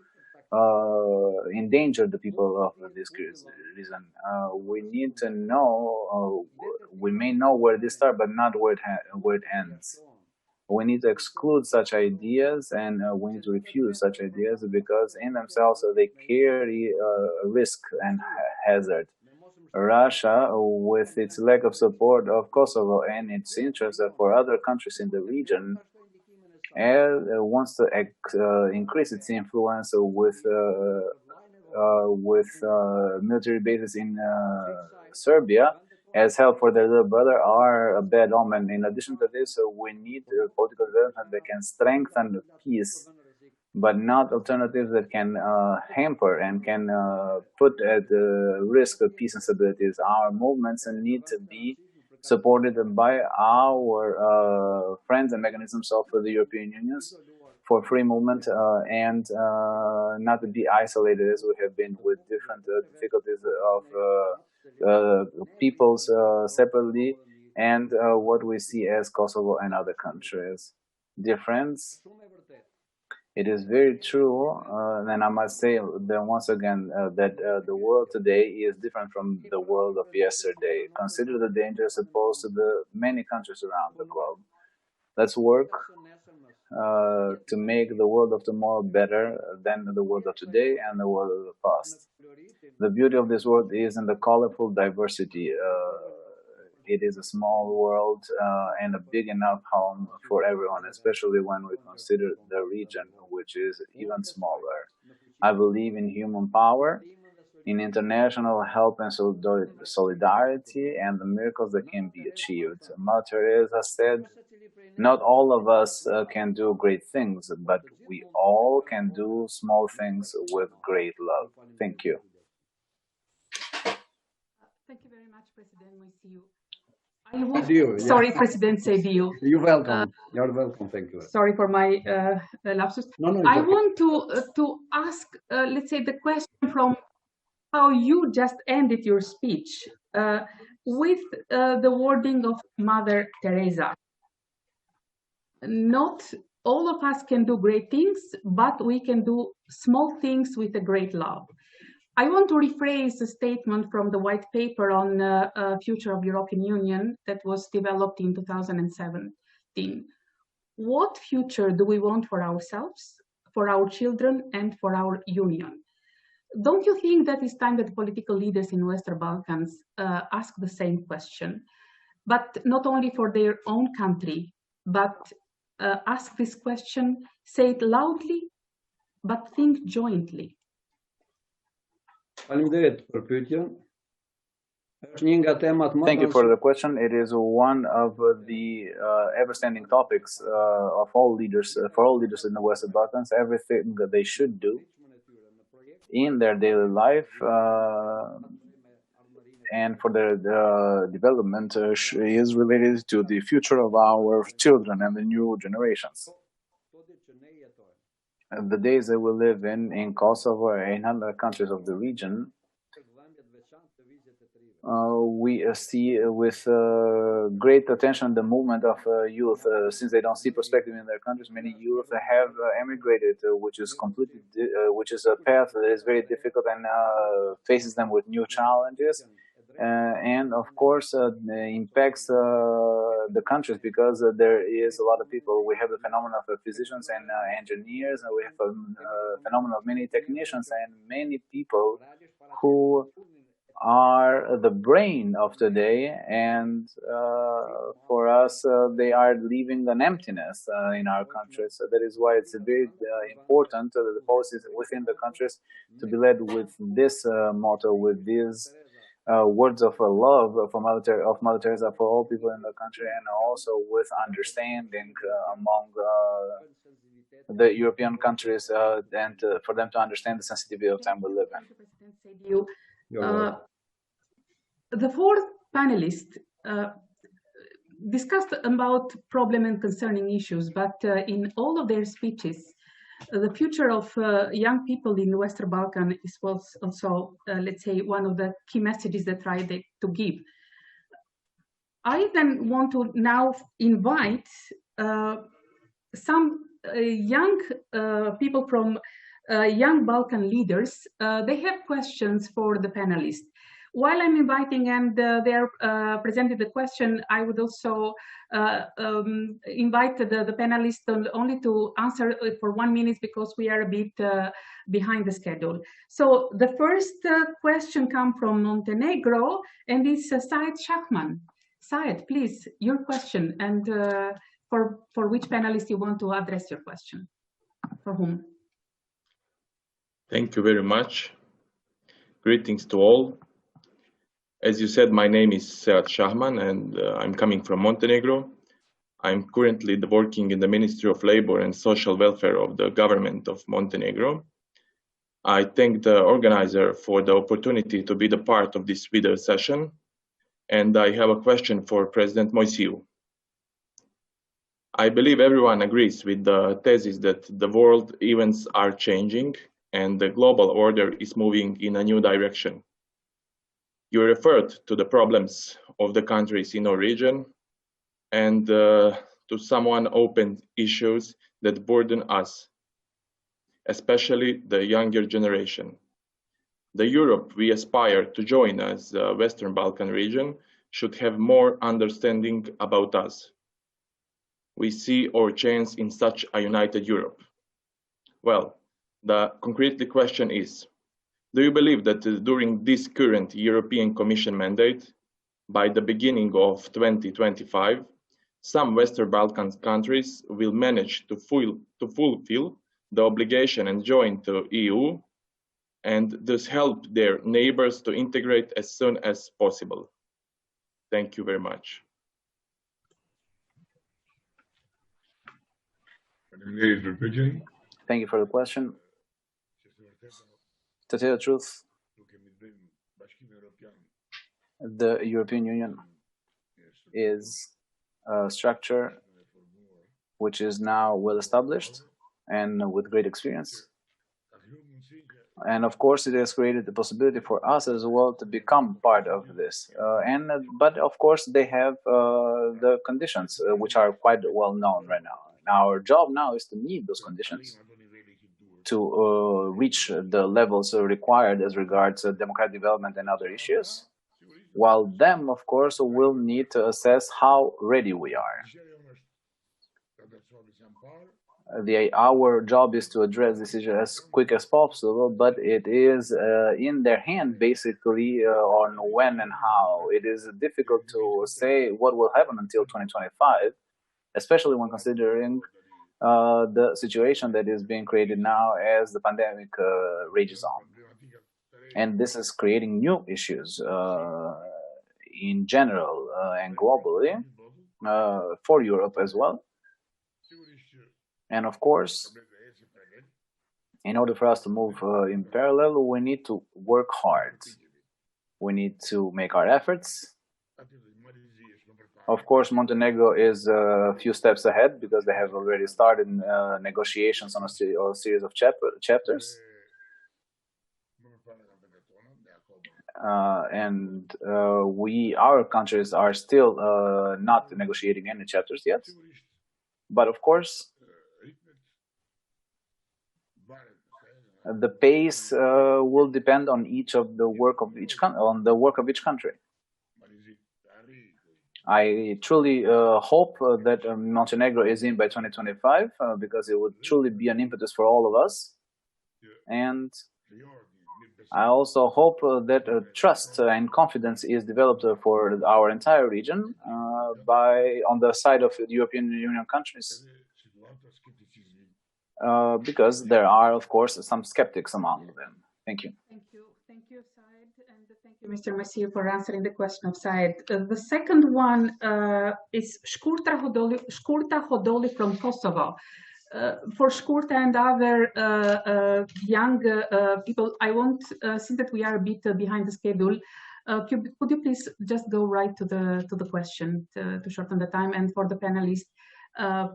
[SPEAKER 4] endanger the people of this reason. We need to know, we may know where this starts, but not where it ends. We need to exclude such ideas, and we need to refuse such ideas because in themselves they carry risk and hazard. Russia, with its lack of support of Kosovo and its interest for other countries in the region, wants to increase its influence with military bases in Serbia as help for their little brother are a bad omen. In addition to this, we need political development that can strengthen peace, but not alternatives that can hamper and can put at risk of peace and stability. Our movements need to be supported by our friends and mechanisms of the European Union for free movement and not to be isolated as we have been with different difficulties of peoples separately and what we see as Kosovo and other countries. Dear friends, it is very true, and I must say that once again that the world today is different from the world of yesterday. Consider the dangers posed to the many countries around the globe. Let's work to make the world of tomorrow better than the world of today and the world of the past. The beauty of this world is in the colorful diversity. It is a small world and a big enough home for everyone, especially when we consider the region, which is even smaller. I believe in human power, in international help and solidarity and the miracles that can be achieved. Mother Teresa said, not all of us can do great things, but we all can do small things with great love. Thank you.
[SPEAKER 2] Thank you very much, President Moisiu. Sorry, President Sediu.
[SPEAKER 6] You're welcome. You're welcome. Thank you.
[SPEAKER 2] Sorry for my lapsus.
[SPEAKER 6] No,
[SPEAKER 2] I want to ask, let's say, the question from how you just ended your speech with the wording of Mother Teresa. Not all of us can do great things, but we can do small things with a great love. I want to rephrase a statement from the white paper on future of European Union that was developed in 2017. What future do we want for ourselves, for our children, and for our union? Don't you think that it's time that political leaders in Western Balkans ask the same question, but not only for their own country, but ask this question, say it loudly, but think jointly?
[SPEAKER 4] Thank you for the question. It is one of the ever-standing topics of all leaders, for all leaders in the Western Balkans. Everything that they should do in their daily life and for their development is related to the future of our children and the new generations. The days that we live in Kosovo and other countries of the region, we see with great attention the movement of youth. Since they don't see perspective in their countries, many youth have emigrated, which is completely, which is a path that is very difficult and faces them with new challenges. And of course impacts the countries, because there is a lot of people. We have the phenomenon of physicians and engineers, and we have a phenomenon of many technicians and many people who are the brain of today, and for us they are leaving an emptiness in our countries. So that is why it's very important the policies within the countries to be led with this motto, with these words of love from Mother Teresa for all people in the country, and also with understanding among the European countries, and for them to understand the sensitivity of time we live in.
[SPEAKER 2] The fourth panelist discussed about problem and concerning issues, but in all of their speeches, the future of young people in the Western Balkan was also, let's say, one of the key messages that I tried to give. I then want to now invite some young people from young Balkan leaders. They have questions for the panelists. While I'm inviting and they're presenting the question, I would also invite the panelists only to answer for 1 minute, because we are a bit behind the schedule. So the first question comes from Montenegro, and it's Said Shahman. Said, please, your question, and for which panelist you want to address your question? For whom?
[SPEAKER 7] Thank you very much. Greetings to all. As you said, my name is Said Shahman, and I'm coming from Montenegro. I'm currently working in the Ministry of Labor and Social Welfare of the government of Montenegro. I thank the organizer for the opportunity to be the part of this video session, and I have a question for President Moisiu. I believe everyone agrees with the thesis that the world events are changing and the global order is moving in a new direction. You referred to the problems of the countries in our region and to some open issues that burden us, especially the younger generation. The Europe we aspire to join as the Western Balkan region should have more understanding about us. We see our chance in such a united Europe. Well, the concrete question is, do you believe that during this current European Commission mandate, by the beginning of 2025, some Western Balkan countries will manage to fulfill the obligation and join the EU? and thus help their neighbors to integrate as soon as possible. Thank you very much.
[SPEAKER 4] Thank you for the question. To tell the truth, the European Union is a structure which is now well established and with great experience. And of course, it has created the possibility for us as well to become part of this. But of course, they have the conditions which are quite well known right now. Our job now is to meet those conditions, to reach the levels required as regards democratic development and other issues, while them, of course, will need to assess how ready we are. Our job is to address this issue as quick as possible, but it is in their hand, basically, on when and how. It is difficult to say what will happen until 2025, especially when considering the situation that is being created now as the pandemic rages on. And this is creating new issues in general and globally for Europe as well. And of course, in order for us to move in parallel, we need to work hard. We need to make our efforts. Of course, Montenegro is a few steps ahead because they have already started negotiations on a series of chapters. Our countries are still not negotiating any chapters yet. But of course, the pace will depend on the work of each country. I truly hope that Montenegro is in by 2025 because it would truly be an impetus for all of us. And I also hope that trust and confidence is developed for our entire region on the side of the European Union countries. Because there are, of course, some skeptics among them. Thank you.
[SPEAKER 2] Thank you, Said, and thank you, Mr. Masih, for answering the question of Said. The second one is Shkurta Hodoli from Kosovo. For Shkurta and other young people, I want, since that we are a bit behind the schedule, could you please just go right to the question to shorten the time, and for the panelists,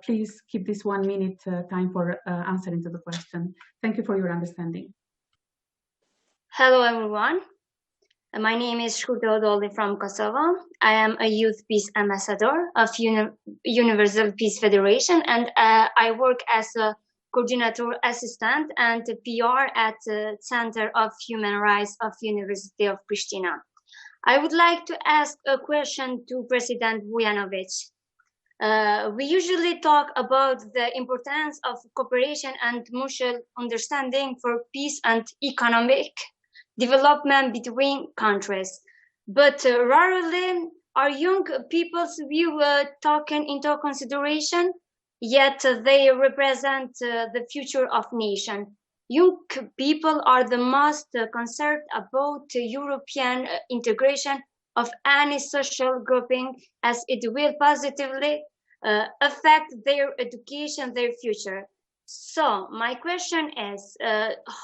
[SPEAKER 2] please keep this 1 minute time for answering to the question. Thank you for your understanding.
[SPEAKER 8] Hello, everyone. My name is Shkurta Hodoli from Kosovo. I am a Youth Peace Ambassador of Universal Peace Federation, and I work as a coordinator assistant and PR at the Center of Human Rights of University of Pristina. I would like to ask a question to President Vujanovic. We usually talk about the importance of cooperation and mutual understanding for peace and economic development between countries, but rarely are young people's view taken into consideration, yet they represent the future of nation. Young people are the most concerned about European integration of any social grouping, as it will positively affect their education, their future. So my question is,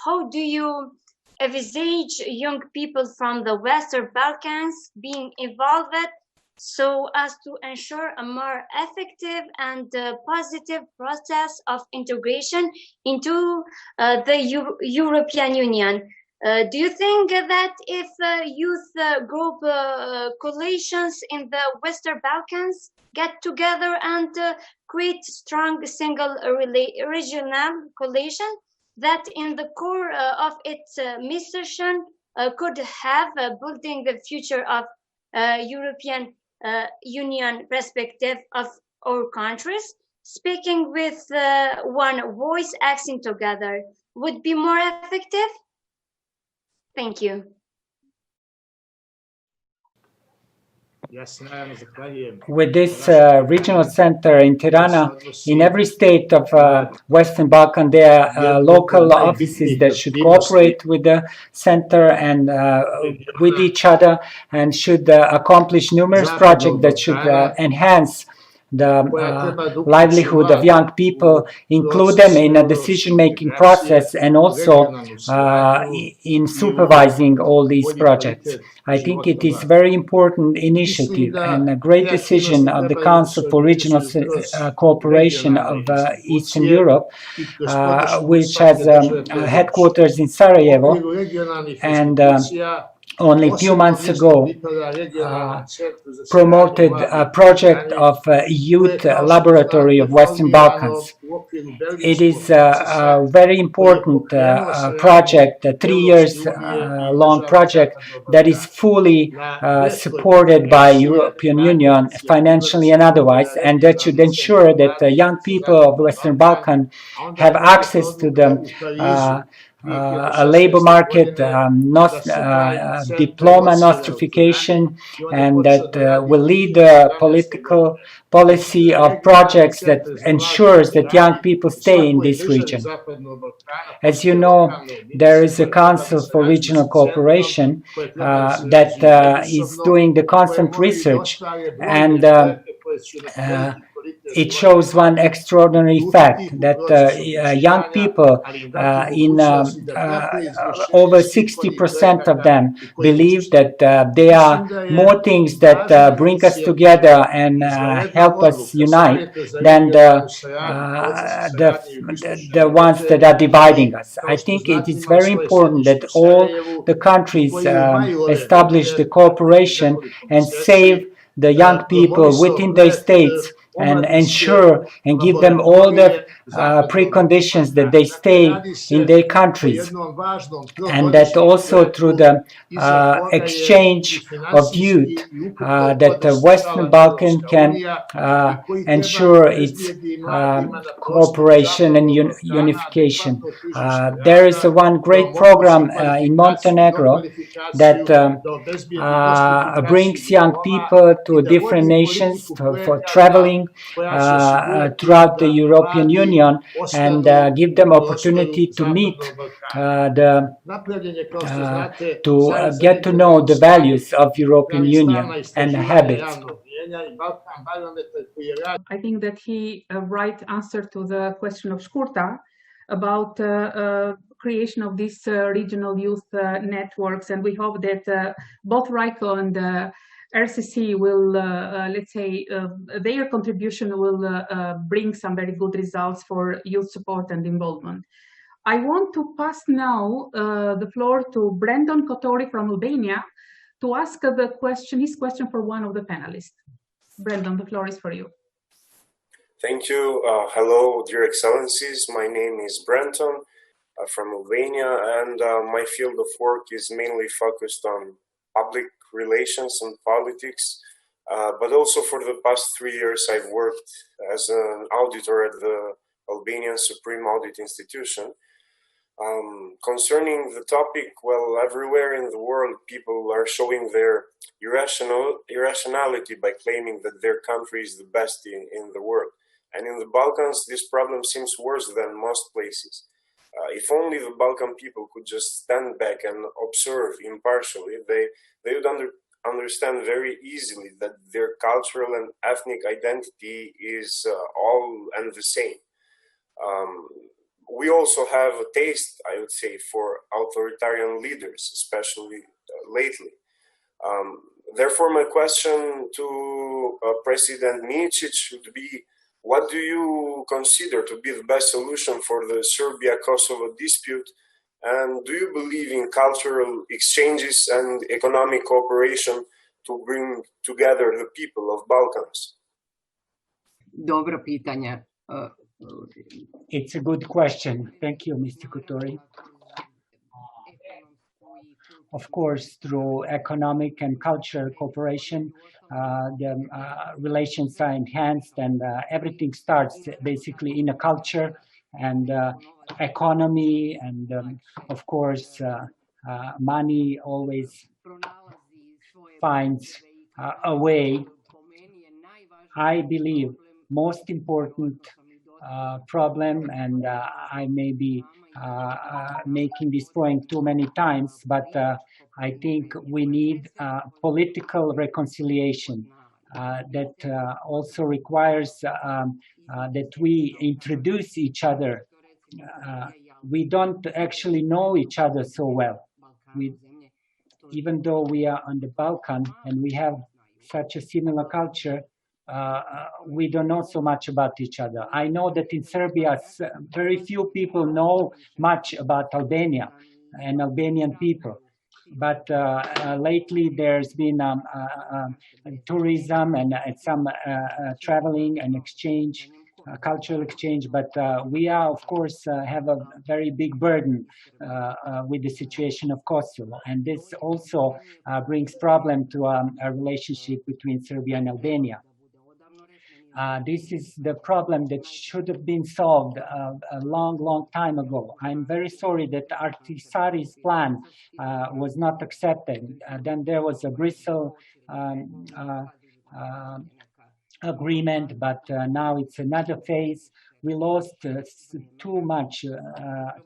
[SPEAKER 8] how do you envisage young people from the Western Balkans being involved so as to ensure a more effective and positive process of integration into the European Union? Do you think that if youth group coalitions in the Western Balkans get together and create strong single regional coalition, that in the core of its mission could have building the future of European Union perspective of our countries, speaking with one voice, acting together, would be more effective? Thank you.
[SPEAKER 3] with this regional center in Tirana, in every state of Western Balkan, there are local offices that should cooperate with the center and with each other, and should accomplish numerous projects that should enhance the livelihood of young people, include them in a decision-making process, and also in supervising all these projects. I think it is a very important initiative and a great decision of the Council for Regional Cooperation of Eastern Europe, which has headquarters in Sarajevo, and only a few months ago promoted a project of a youth laboratory of Western Balkans. It is a very important project, a 3 years long project that is fully supported by European Union financially and otherwise, and that should ensure that young people of Western Balkan have access to the a labor market, diploma nostrification, and that will lead a political policy of projects that ensures that young people stay in this region. As you know, there is a Council for Regional Cooperation that is doing the constant research, and it shows one extraordinary fact, that young people, over 60% of them believe that there are more things that bring us together and help us unite than the ones that are dividing us. I think it is very important that all the countries establish the cooperation and save the young people within their states, and ensure and give them all the preconditions that they stay in their countries, and that also through the exchange of youth that the Western Balkan can ensure its cooperation and unification. There is one great program in Montenegro that brings young people to different nations for traveling throughout the European Union, and give them opportunity to meet to get to know the values of European Union and habits.
[SPEAKER 2] I think that he right answer to the question of Shkurta about creation of these regional youth networks, and we hope that both RICO and RCC will, let's say, their contribution will bring some very good results for youth support and involvement. I want to pass now the floor to Brandon Kotori from Albania to ask the question, his question for one of the panelists. Brandon, the floor is for you.
[SPEAKER 9] Thank you. Hello, dear excellencies. My name is Brenton from Albania, and my field of work is mainly focused on public relations and politics, but also for the past 3 years I've worked as an auditor at the Albanian Supreme Audit Institution. Concerning the topic, well, everywhere in the world people are showing their irrationality by claiming that their country is the best in the world. And in the Balkans, this problem seems worse than most places. If only the Balkan people could just stand back and observe impartially, they would understand very easily that their cultural and ethnic identity is all and the same. We also have a taste, I would say, for authoritarian leaders, especially lately. Therefore, my question to President Micic should be, what do you consider to be the best solution for the Serbia-Kosovo dispute? And do you believe in cultural exchanges and economic cooperation to bring together the people of Balkans?
[SPEAKER 10] Dobro pitanje.
[SPEAKER 3] It's a good question. Thank you, Mr. Kotori. Of course, through economic and cultural cooperation, the relations are enhanced, and everything starts basically in a culture and economy, and of course, money always finds away, I believe, most important problem, and I may be making this point too many times, but I think we need political reconciliation that also requires that we introduce each other. We don't actually know each other so well. Even though we are on the Balkan and we have such a similar culture, we don't know so much about each other. I know that in Serbia, very few people know much about Albania and Albanian people. But lately there's been tourism and some traveling and exchange, cultural exchange, but we are, of course, have a very big burden with the situation of Kosovo. And this also brings problem to a relationship between Serbia and Albania. This is the problem that should have been solved a long time ago. I'm very sorry that Ahtisaari's plan was not accepted. Then there was a Bristol agreement, but now it's another phase. We lost too much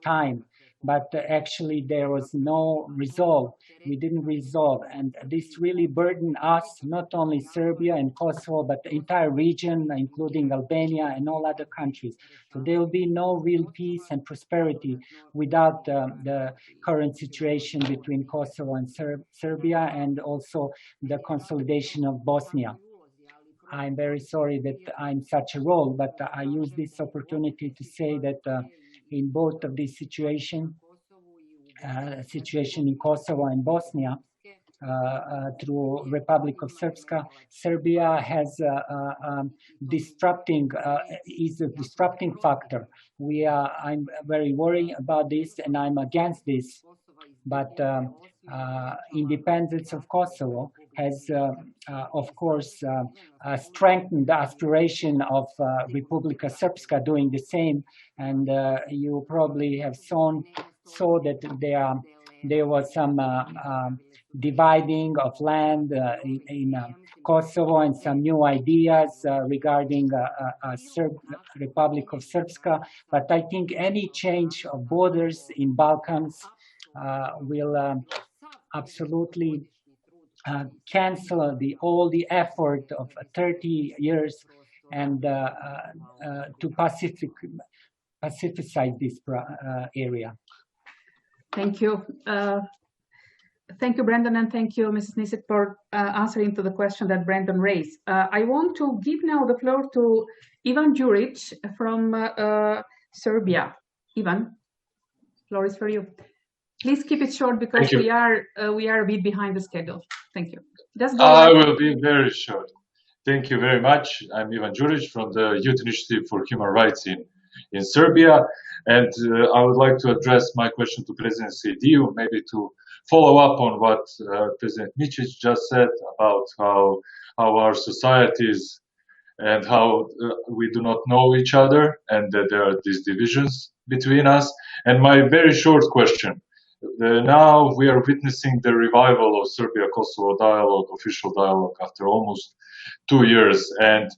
[SPEAKER 3] time, but actually there was no resolve. We didn't resolve, and this really burdened us, not only Serbia and Kosovo, but the entire region, including Albania and all other countries. So there will be no real peace and prosperity without the current situation between Kosovo and Serbia, and also the consolidation of Bosnia. I'm very sorry that I'm such a role, but I use this opportunity to say that in both of these situations, situation in Kosovo and Bosnia, through Republic of Srpska, Serbia has is a disrupting factor. I'm very worried about this, and I'm against this. But independence of Kosovo has, of course, strengthened the aspiration of Republika Srpska doing the same. And you probably have saw that there was some dividing of land in Kosovo, and some new ideas regarding Republic of Srpska. But I think any change of borders in Balkans will absolutely cancel all the effort of 30 years and to pacificize this area.
[SPEAKER 2] Thank you. Thank you, Brendan, and thank you, Mrs. Nisek, for answering to the question that Brendan raised. I want to give now the floor to Ivan Đurić from Serbia. Ivan, floor is for you. Please keep it short because we are a bit behind the schedule. Thank you.
[SPEAKER 11] I will be very short. Thank you very much. I'm Ivan Đurić from the Youth Initiative for Human Rights in Serbia, and I would like to address my question to President Sejdiu, maybe to follow up on what President Mičić just said about how our societies and how we do not know each other, and that there are these divisions between us. And my very short question. Now we are witnessing the revival of Serbia-Kosovo dialogue, official dialogue, after almost 2 years, and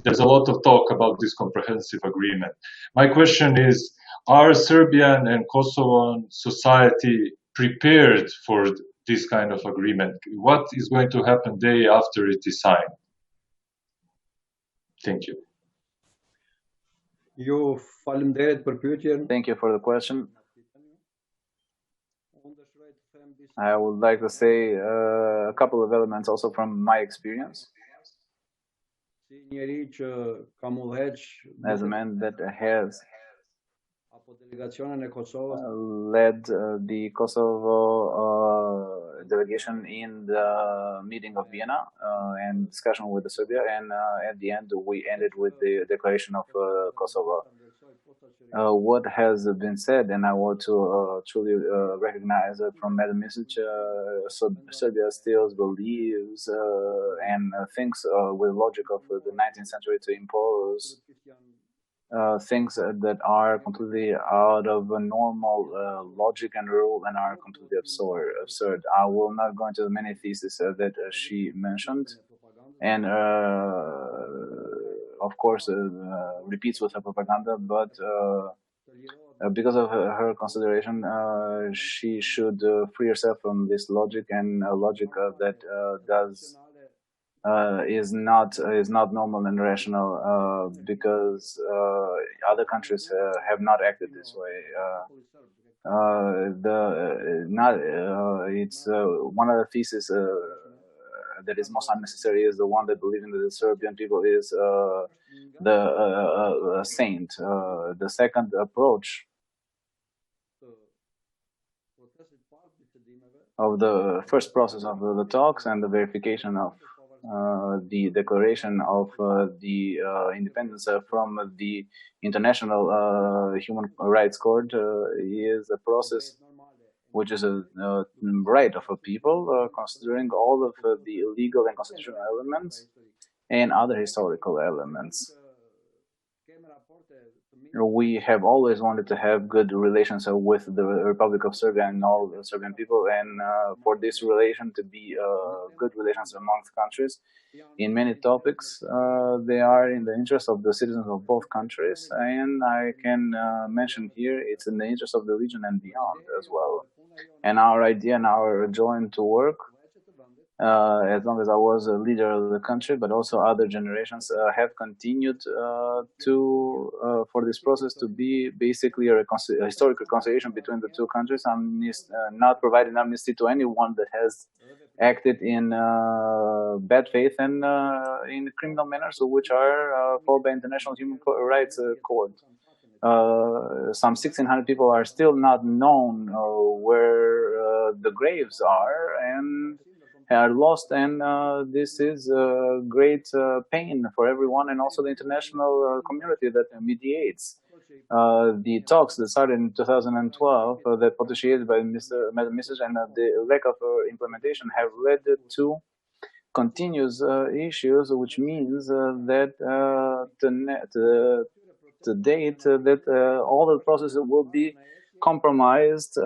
[SPEAKER 11] there's a lot of talk about this comprehensive agreement. My question is, are Serbian and Kosovan society prepared for this kind of agreement? What is going to happen day after it is signed? Thank you.
[SPEAKER 4] Thank you for the question. I would like to say a couple of elements also from my experience. As a man that has led the Kosovo delegation in the meeting of Vienna and discussion with Serbia, and at the end we ended with the declaration of Kosovo. What has been said, and I want to truly recognize from Madam Mičić, Serbia still believes and thinks with logic of the 19th century to impose things that are completely out of a normal logic and rule and are completely absurd. I will not go into the many theses that she mentioned, and of course repeats with her propaganda, but because of her consideration, she should free herself from this logic and logic that is not normal and rational, because other countries have not acted this way. It's one of the theses that is most unnecessary is the one that believing that the Serbian people is the saint. The second approach of the first process of the talks and the verification of the declaration of the independence from the International Human Rights Court is a process which is a right of a people, considering all of the legal and constitutional elements and other historical elements. We have always wanted to have good relations with the Republic of Serbia and all the Serbian people, and for this relation to be good relations amongst countries in many topics, they are in the interest of the citizens of both countries, and I can mention here it's in the interest of the region and beyond as well. And our idea and our joint work, as long as I was a leader of the country, but also other generations have continued for this process to be basically a historic reconciliation between the two countries. I'm not providing amnesty to anyone that has acted in bad faith and in criminal manners, which are followed by International Human Rights Court. Some 1,600 people are still not known where the graves are and are lost, and this is a great pain for everyone and also the international community that mediates. The talks that started in 2012 that potentiated by Madam Mrs. and the lack of implementation have led to continuous issues, which means that to date that all the processes will be compromised,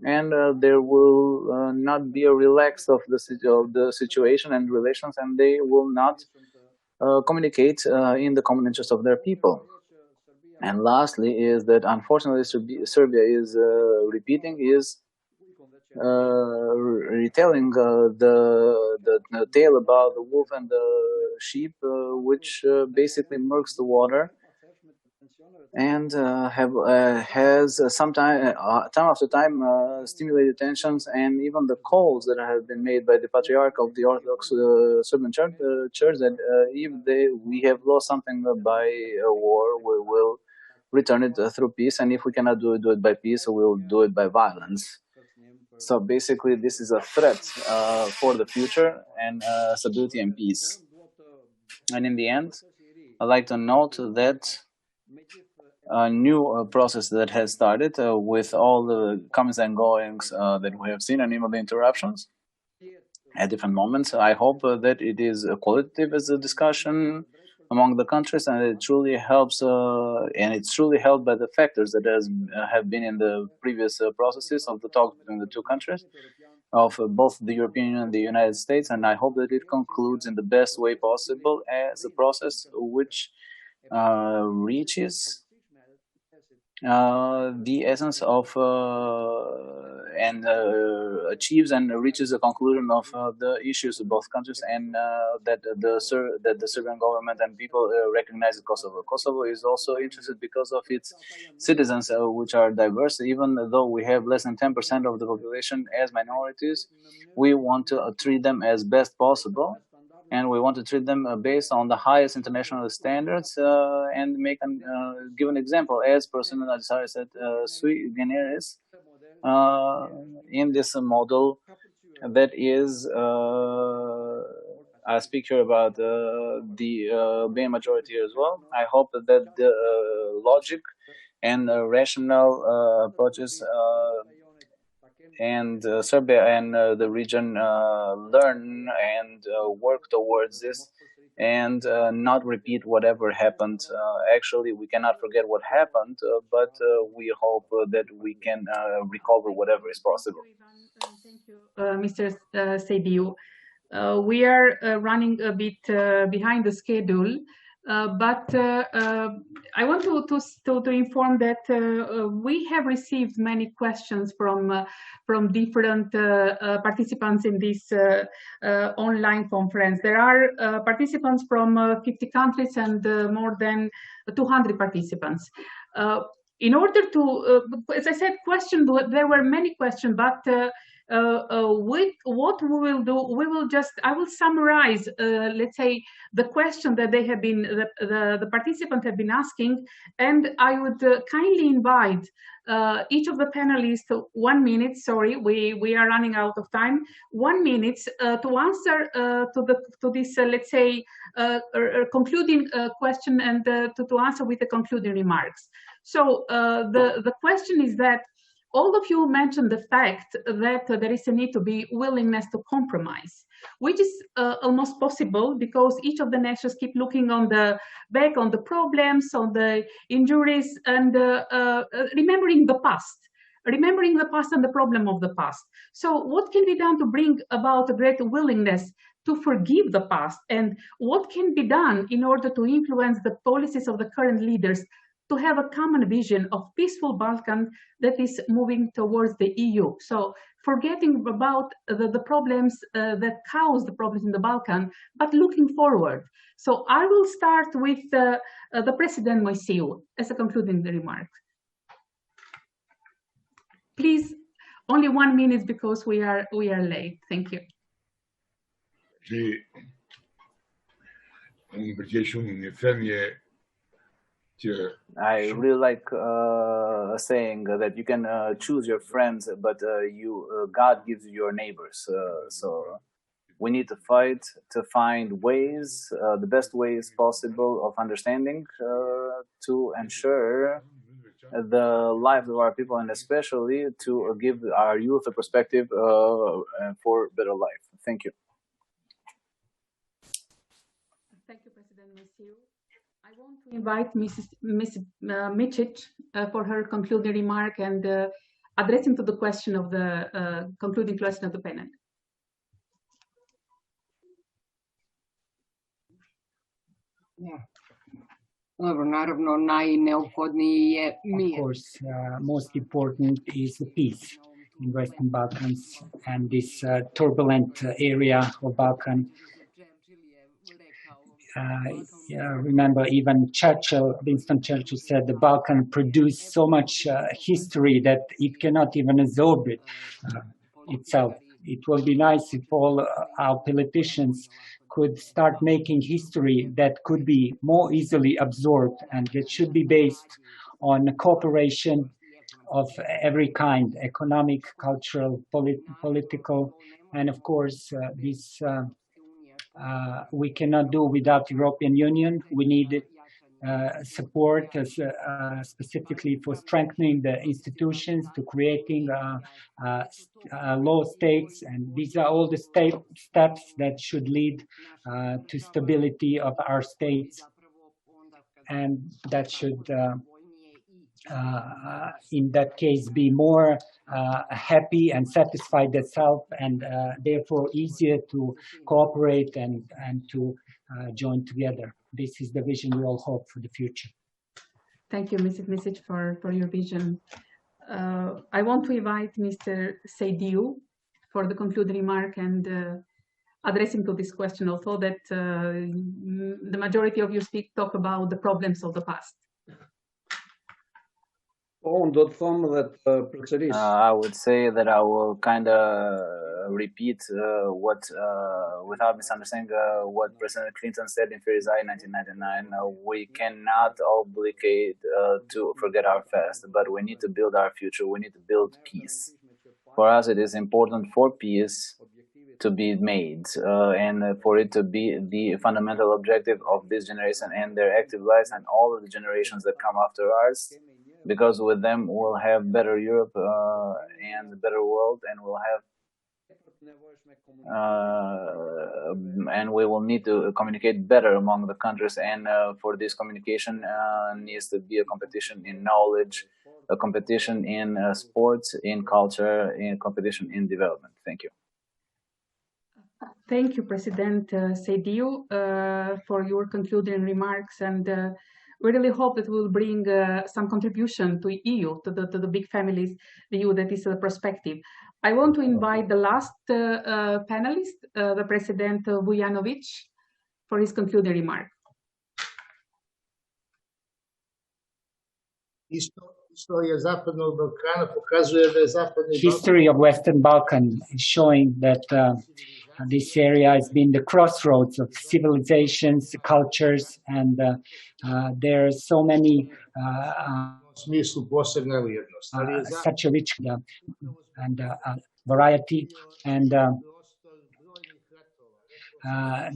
[SPEAKER 4] and there will not be a relax of the situation and relations, and they will not communicate in the common interest of their people. And lastly is that unfortunately Serbia is retelling the tale about the wolf and the sheep, which basically murks the water and has time after time stimulated tensions, and even the calls that have been made by the Patriarch of the Orthodox Serbian Church that if we have lost something by a war, we will return it through peace, and if we cannot do it by peace, we will do it by violence. So basically this is a threat for the future and stability and peace. And in the end, I'd like to note that a new process that has started with all the comings and goings that we have seen, and even the interruptions at different moments. I hope that it is qualitative as a discussion among the countries, and it truly helps, and it's truly helped by the factors that have been in the previous processes of the talks between the two countries, of both the European Union and the United States, and I hope that it concludes in the best way possible as a process which reaches the essence of and achieves and reaches a conclusion of the issues of both countries, and that the Serbian government and people recognize Kosovo. Kosovo is also interested because of its citizens, which are diverse. Even though we have less than 10% of the population as minorities, we want to treat them as best possible, and we want to treat them based on the highest international standards, and give an example, as President Adisari said, sui generis, in this model that is, I speak here about the Albanian majority as well. I hope that the logic and rational approaches and Serbia and the region learn and work towards this, and not repeat whatever happened. Actually, we cannot forget what happened, but we hope that we can recover whatever is possible.
[SPEAKER 2] Thank you, Mr. Seydiu. We are running a bit behind the schedule, but I want to inform that we have received many questions from different participants in this online conference. There are participants from 50 countries and more than 200 participants. In order to, as I said, there were many questions, but with what we will do, I will summarize, let's say, the question that they have been, the participants have been asking, and I would kindly invite each of the panelists to 1 minute. Sorry, we are running out of time. 1 minute to answer to this, let's say, concluding question, and to answer with the concluding remarks. So the question is that all of you mentioned the fact that there is a need to be willingness to compromise, which is almost possible because each of the nations keep looking back on the problems, on the injuries, and remembering the past and the problem of the past. So what can be done to bring about a greater willingness to forgive the past, and what can be done in order to influence the policies of the current leaders to have a common vision of peaceful Balkan that is moving towards the EU? So forgetting about the problems that cause the problems in the Balkan, but looking forward. So I will start with the President Moisiu as a concluding remark. Please, only 1 minute because we are late. Thank you.
[SPEAKER 4] I really like saying that you can choose your friends, but God gives you your neighbors. So we need to fight to find ways, the best ways possible of understanding to ensure the lives of our people, and especially to give our youth a perspective for better life. Thank you.
[SPEAKER 2] Thank you, President Moisiu. I want to invite Mrs. Micic for her concluding remark and addressing to the question of the concluding question of the panel.
[SPEAKER 10] Yeah. Naravno, najneophodniji je mir.
[SPEAKER 3] Of course, most important is peace in Western Balkans and this turbulent area of Balkan. Remember, even Winston Churchill said the Balkan produced so much history that it cannot even absorb it itself. It will be nice if all our politicians could start making history that could be more easily absorbed, and it should be based on cooperation of every kind: economic, cultural, political, and of course this we cannot do without European Union. We need support specifically for strengthening the institutions, to creating law states, and these are all the steps that should lead to stability of our states, and that should in that case be more happy and satisfied itself, and therefore easier to cooperate and to join together. This is the vision we all hope for the future.
[SPEAKER 2] Thank you, Mrs. Micic, for your vision. I want to invite Mr. Seydiu for the concluding remark and addressing to this question, although that the majority of you talk about the problems of the past.
[SPEAKER 4] I would say that I will kind of repeat what, without misunderstanding, what President Clinton said in Firzai in 1999. We cannot obligate to forget our past, but we need to build our future. We need to build peace. For us, it is important for peace to be made and for it to be the fundamental objective of this generation and their active lives and all of the generations that come after ours. Because with them we'll have better Europe and a better world, and we'll have and we will need to communicate better among the countries, and for this communication needs to be a competition in knowledge, a competition in sports, in culture, in competition in development. Thank you.
[SPEAKER 2] Thank you, President Seydiu, for your concluding remarks, and we really hope it will bring some contribution to EU, to the big families, the EU that is a perspective. I want to invite the last panelist, the President Vujanovic, for his concluding remark.
[SPEAKER 3] History of Western Balkan is showing that this area has been the crossroads of civilizations, cultures, and there are so many such a rich and variety, and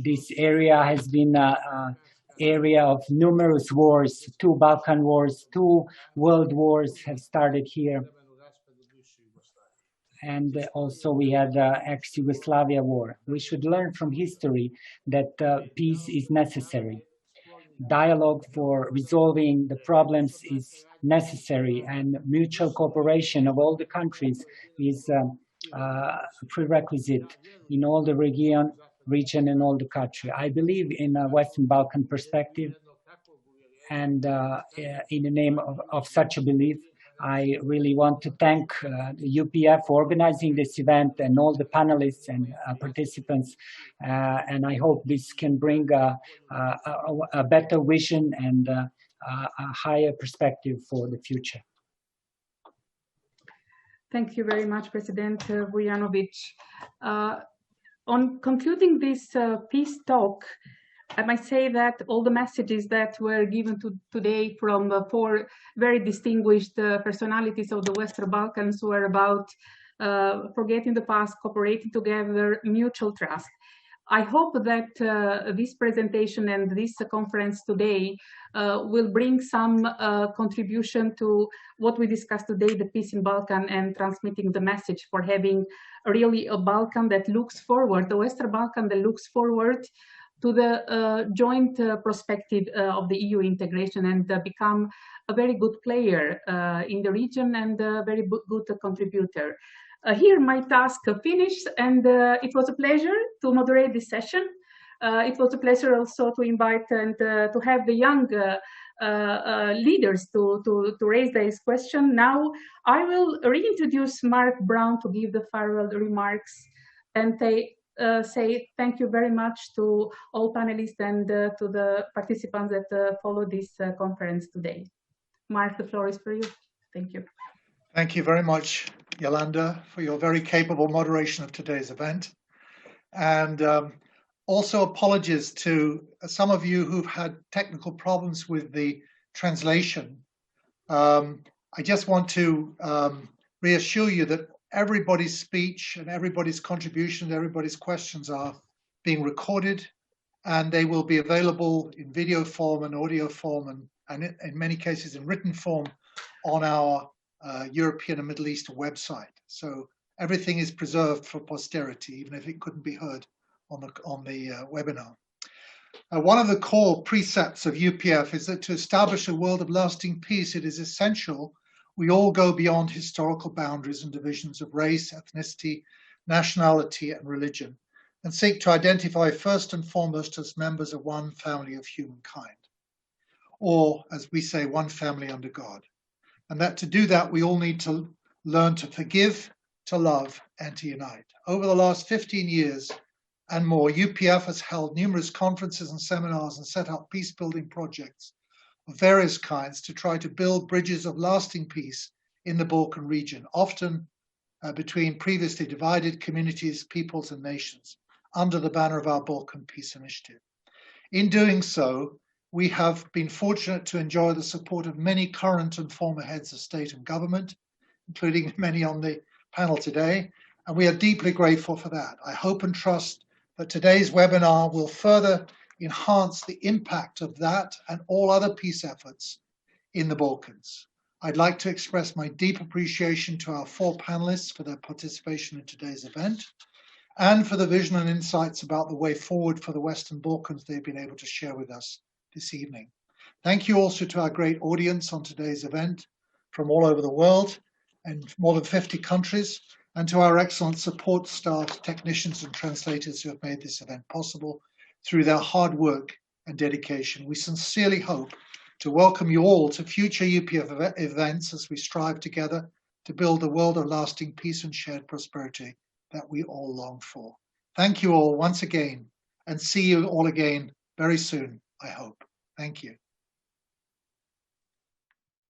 [SPEAKER 3] this area has been area of numerous wars. 2 Balkan wars, 2 world wars have started here. And also we had the ex-Yugoslavia war. We should learn from history that peace is necessary. Dialogue for resolving the problems is necessary, and mutual cooperation of all the countries is a prerequisite in all the region and all the country. I believe in a Western Balkan perspective, and in the name of such a belief, I really want to thank the UPF for organizing this event and all the panelists and participants, and I hope this can bring a better vision and a higher perspective for the future.
[SPEAKER 2] Thank you very much, President Vujanovic. On concluding this peace talk, I might say that all the messages that were given today from 4 very distinguished personalities of the Western Balkans were about forgetting the past, cooperating together, mutual trust. I hope that this presentation and this conference today will bring some contribution to what we discussed today, the peace in Balkan, and transmitting the message for having really a Balkan that looks forward, the Western Balkan that looks forward to the joint perspective of the EU integration, and become a very good player in the region and a very good contributor. Here my task finished, and it was a pleasure to moderate this session. It was a pleasure also to invite and to have the young leaders to raise this question. Now I will reintroduce Mark Brown to give the farewell remarks, and say thank you very much to all panelists and to the participants that follow this conference today. Mark, the floor is for you. Thank you.
[SPEAKER 1] Thank you very much, Yolanda, for your very capable moderation of today's event. And also apologies to some of you who've had technical problems with the translation. I just want to reassure you that everybody's speech and everybody's contribution, everybody's questions are being recorded, and they will be available in video form and audio form, and in many cases in written form on our European and Middle East website. So everything is preserved for posterity, even if it couldn't be heard on the webinar. One of the core precepts of UPF is that to establish a world of lasting peace, it is essential we all go beyond historical boundaries and divisions of race, ethnicity, nationality, and religion, and seek to identify first and foremost as members of one family of humankind, or as we say, one family under God. And that to do that, we all need to learn to forgive, to love, and to unite. Over the last 15 years and more, UPF has held numerous conferences and seminars and set up peace-building projects of various kinds to try to build bridges of lasting peace in the Balkan region, often between previously divided communities, peoples, and nations, under the banner of our Balkan Peace Initiative. In doing so, we have been fortunate to enjoy the support of many current and former heads of state and government, including many on the panel today, and we are deeply grateful for that. I hope and trust that today's webinar will further enhance the impact of that and all other peace efforts in the Balkans. I'd like to express my deep appreciation to our 4 panelists for their participation in today's event. and for the vision and insights about the way forward for the Western Balkans they've been able to share with us this evening. Thank you also to our great audience on today's event from all over the world and more than 50 countries, and to our excellent support staff, technicians and translators who have made this event possible through their hard work and dedication. We sincerely hope to welcome you all to future UPF events as we strive together to build a world of lasting peace and shared prosperity that we all long for. Thank you all once again, and see you all again very soon, I hope. Thank you.